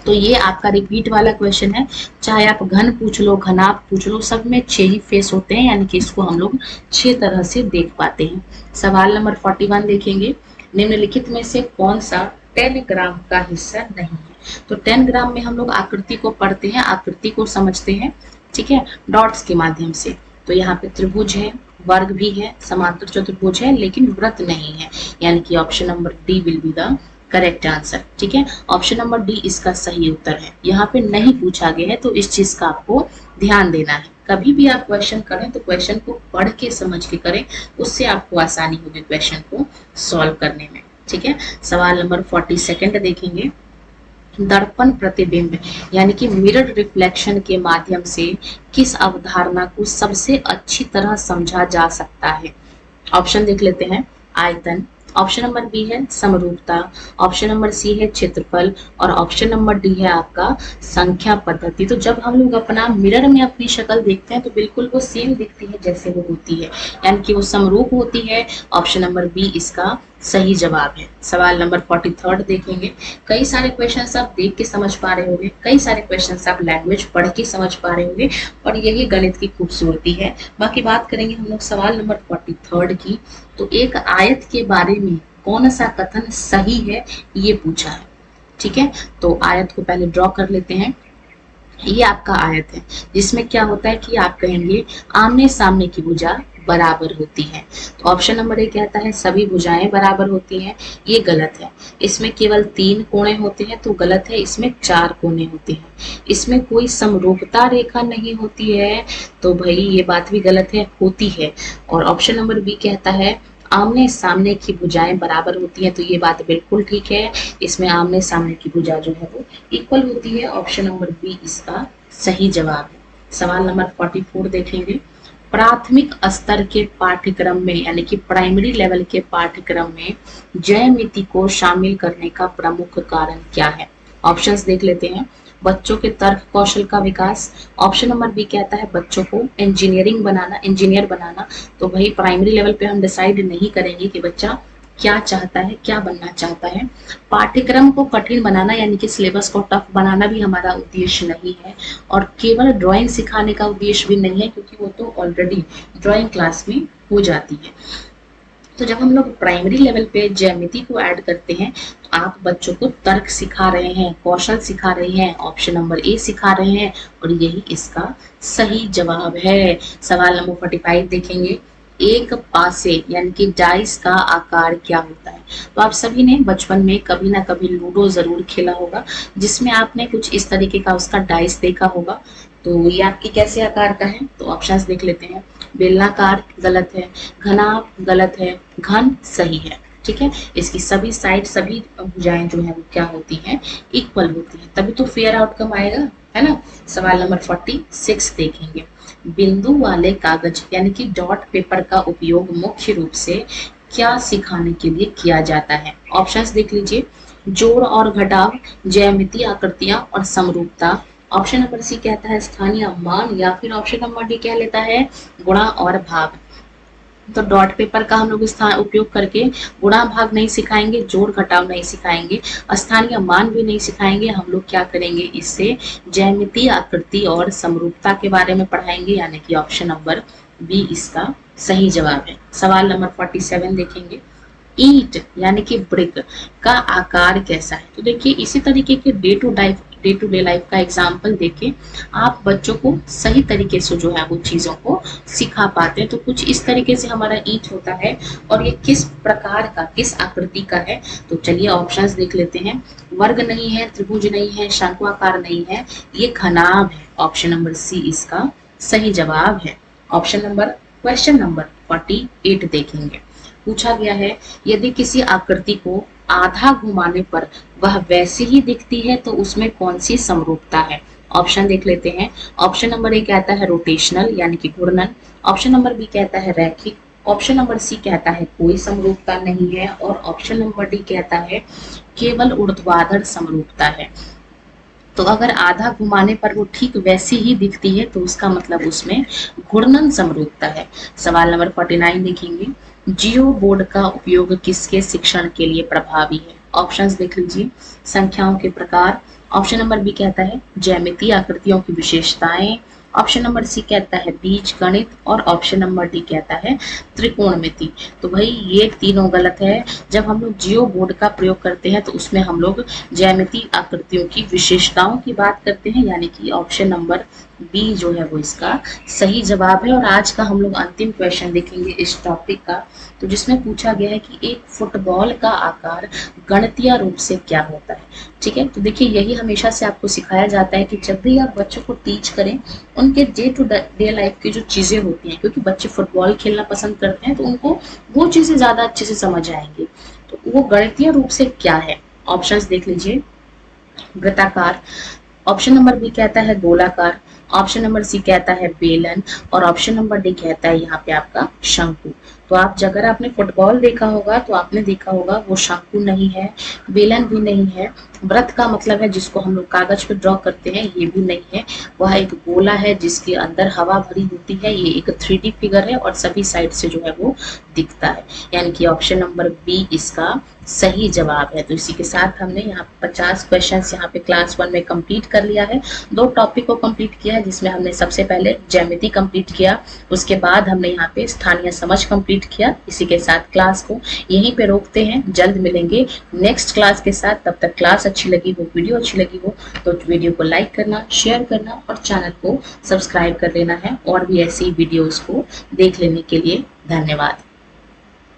तो ये आपका रिपीट वाला क्वेश्चन है, चाहे आप घन पूछ लो, घनाभ पूछ लो, सब में 6 ही फेस होते हैं, यानी कि इसको हम लोग 6 तरह से देख पाते हैं। सवाल नंबर 41 देखेंगे। निम्नलिखित में से कौन सा 10 ग्राम का हिस्सा नहीं है? तो 10 ग्राम में हम लोग आकृति को पढ़ते हैं, आकृति को समझते हैं, ठीक है, डॉट्स के माध्यम से। तो यहाँ पे त्रिभुज है, वर्ग भी है, समांतर चतुर्भुज है, लेकिन वृत्त नहीं है, यानी कि option number D will be the correct answer. ठीक है, ऑप्शन नंबर डी इसका सही उत्तर है। यहाँ पे नहीं पूछा गया है, तो इस चीज का आपको ध्यान देना है। कभी भी आप क्वेश्चन करें तो क्वेश्चन को पढ़ के समझ के करें, उससे आपको आसानी होगी क्वेश्चन को सॉल्व करने में। ठीक है, सवाल नंबर 42 देखेंगे। दर्पण प्रतिबिंब यानी कि मिरर रिफ्लेक्शन के माध्यम से किस अवधारणा को सबसे अच्छी तरह समझा जा सकता है? ऑप्शन देख लेते हैं। आयतन, ऑप्शन नंबर बी है समरूपता, ऑप्शन नंबर सी है क्षेत्रफल, और ऑप्शन नंबर डी है आपका संख्या पद्धति। तो जब हम लोग अपना मिरर में अपनी शक्ल देखते हैं तो बिल्कुल वो सेम दिखती है जैसे वो होती है, यानी कि वो समरूप होती है। ऑप्शन नंबर बी इसका सही जवाब है। सवाल नंबर 43 देखेंगे। कई सारे क्वेश्चंस आप देख के समझ पा रहे होंगे, कई सारे क्वेश्चंस आप लैंग्वेज पढ़ के समझ पा रहे होंगे, और यही गणित की खूबसूरती है। बाकी बात करेंगे हम लोग सवाल नंबर 43 की। तो एक आयत के बारे में कौन सा कथन सही है, ये पूछा है। ठीक है, तो आयत को पहले ड्रॉ कर लेते हैं। ये आपका आयत है, जिसमें क्या होता है कि आप कहेंगे आमने सामने की भुजा बराबर होती है। तो ऑप्शन नंबर ए कहता है सभी भुजाएं बराबर होती हैं, ये गलत है। इसमें केवल 3 कोणे होते हैं, तो गलत है। इसमें 4 कोणे होते हैं। इसमें कोई समरूपता रेखा नहीं होती है, तो भाई ये बात भी गलत है, होती है। और ऑप्शन नंबर बी कहता है आमने सामने की भुजाएं बराबर होती हैं, तो ये बात बिल्कुल ठीक है। इसमें आमने सामने की भुजा जो है वो इक्वल होती है। ऑप्शन नंबर बी इसका सही जवाब है। सवाल नंबर 44 देखेंगे। प्राथमिक स्तर के पाठ्यक्रम में यानी कि प्राइमरी लेवल के पाठ्यक्रम में ज्यामिति को शामिल करने का प्रमुख कारण क्या है? ऑप्शंस देख लेते हैं। बच्चों के तर्क कौशल का विकास, ऑप्शन नंबर बी कहता है बच्चों को इंजीनियर बनाना। तो भाई प्राइमरी लेवल पे हम डिसाइड नहीं करेंगे कि बच्चा क्या चाहता है, क्या बनना चाहता है। पाठ्यक्रम को कठिन बनाना यानी कि सिलेबस को टफ बनाना भी हमारा उद्देश्य नहीं है, और केवल ड्राइंग सिखाने का उद्देश्य भी नहीं है, क्योंकि वो तो ऑलरेडी ड्राइंग क्लास में हो जाती है। तो जब हम लोग प्राइमरी लेवल पे ज्यामिति को ऐड करते हैं तो आप बच्चों को तर्क सिखा रहे हैं, कौशल सिखा रहे हैं, ऑप्शन नंबर ए सिखा रहे हैं, और यही इसका सही जवाब है। सवाल नंबर 45 देखेंगे। एक पासे यानी कि डाइस का आकार क्या होता है? तो आप सभी ने बचपन में कभी ना कभी लूडो जरूर खेला होगा, जिसमें आपने कुछ इस तरीके का उसका डाइस देखा होगा। तो ये आपके कैसे आकार का है? तो ऑप्शंस देख लेते हैं। बेलनाकार गलत है, घनाभ गलत है, घन सही है। ठीक है, इसकी सभी साइड, सभी भुजाएं जो है वो क्या होती हैं? इक्वल होती हैं, तभी तो फेयर आउटकम आएगा, है ना। सवाल नंबर 46 देखेंगे। बिंदु वाले कागज यानी कि डॉट पेपर का उपयोग मुख्य रूप से क्या सिखाने के लिए किया जाता है? ऑप्शंस देख लीजिए। जोड़ और घटाव, ज्यामितीय आकृतियां और समरूपता। ऑप्शन नंबर सी कहता है स्थानीय मान, या फिर ऑप्शन नंबर डी कह लेता है गुणा और भाग। तो डॉट पेपर का हम लोग उपयोग करके गुणा भाग नहीं सिखाएंगे, जोड़ घटाव नहीं सिखाएंगे, स्थानीय मान भी नहीं सिखाएंगे। हम लोग क्या करेंगे, इससे ज्यामितीय आकृति और समरूपता के बारे में पढ़ाएंगे, यानी कि ऑप्शन नंबर बी इसका सही जवाब है। सवाल नंबर 47 देखेंगे। ईंट यानी कि ब्रिक का आकार कैसा है? तो देखिए इसी तरीके के डे टू डे लाइफ का एग्जाम्पल देके आप बच्चों को सही तरीके से जो है वो चीजों को सिखा पाते हैं। तो कुछ इस तरीके से हमारा ईंट होता है, और ये किस प्रकार का, किस आकृति का है? तो चलिए ऑप्शंस देख लेते हैं। वर्ग नहीं है, त्रिभुज नहीं है, शंक्वाकार नहीं है, ये घनाभ है। ऑप्शन नंबर सी इसका सही जवाब है। क्वेश्चन नंबर 48 देखेंगे। पूछा गया है, यदि किसी आकृति को आधा घुमाने पर वह वैसी ही दिखती है तो उसमें कौन सी समरूपता है? ऑप्शन देख लेते हैं। ऑप्शन नंबर ए कहता है रोटेशनल यानी कि घूर्णन, ऑप्शन नंबर बी कहता है रैखिक, ऑप्शन नंबर सी कहता है कोई समरूपता नहीं है, और ऑप्शन नंबर डी कहता है केवल ऊर्ध्वाधर समरूपता है। तो अगर आधा घुमाने पर वो ठीक वैसी ही दिखती है तो उसका मतलब उसमें घूर्णन समरूपता है। सवाल नंबर 49 देखेंगे। जियो बोर्ड का उपयोग किसके शिक्षण के लिए प्रभावी है? ऑप्शंस देख लीजिए। संख्याओं के प्रकार, ऑप्शन नंबर बी कहता है ज्यामितीय आकृतियों की विशेषताएं, ऑप्शन नंबर सी कहता है बीज गणित, और ऑप्शन नंबर डी कहता है त्रिकोणमिति। तो भाई ये तीनों गलत है। जब हम लोग जियो बोर्ड का प्रयोग करते हैं तो उसमें हम लोग ज्यामितीय आकृतियों की विशेषताओं की बात करते हैं, यानी कि ऑप्शन नंबर बी जो है वो इसका सही जवाब है। और आज का हम लोग अंतिम क्वेश्चन देखेंगे इस टॉपिक का, तो जिसमें पूछा गया है कि एक फुटबॉल का आकार गणितीय रूप से क्या होता है? ठीक है, तो देखिए यही हमेशा से आपको सिखाया जाता है कि जब भी आप बच्चों को टीच करें, उनके डे टू डे लाइफ की जो चीजें होती हैं, क्योंकि बच्चे फुटबॉल खेलना पसंद करते हैं तो उनको वो चीजें ज्यादा अच्छे से समझ आएंगी। तो वो गणितीय रूप से क्या है? ऑप्शंस देख लीजिए। वृत्ताकार, ऑप्शन नंबर बी कहता है गोलाकार, ऑप्शन नंबर सी कहता है बेलन, और ऑप्शन नंबर डी कहता है यहाँ पे आपका शंकु। तो आप अगर आपने फुटबॉल देखा होगा तो आपने देखा होगा वो शंकु नहीं है, बेलन भी नहीं है, वृत्त का मतलब है जिसको हम लोग कागज पे ड्रॉ करते हैं, ये भी नहीं है। वह एक गोला है जिसके अंदर हवा भरी होती है, ये एक 3D फिगर है और सभी साइड से जो है वो दिखता है, यानी कि ऑप्शन नंबर बी इसका सही जवाब है। तो इसी के साथ हमने यहाँ 50 क्वेश्चन यहाँ पे क्लास 1 में कंप्लीट कर लिया है। 2 टॉपिक को कंप्लीट किया है, जिसमें हमने सबसे पहले ज्यामिति कंप्लीट किया, उसके बाद हमने यहाँ पे स्थानीय समझ कंप्लीट किया। इसी के साथ क्लास को यहीं पे रोकते हैं, जल्द मिलेंगे नेक्स्ट क्लास के साथ। तब तक क्लास अच्छी लगी हो, वीडियो अच्छी लगी हो तो वीडियो को लाइक करना, शेयर करना और चैनल को सब्सक्राइब कर लेना है, और भी ऐसी वीडियोस को देख लेने के लिए धन्यवाद।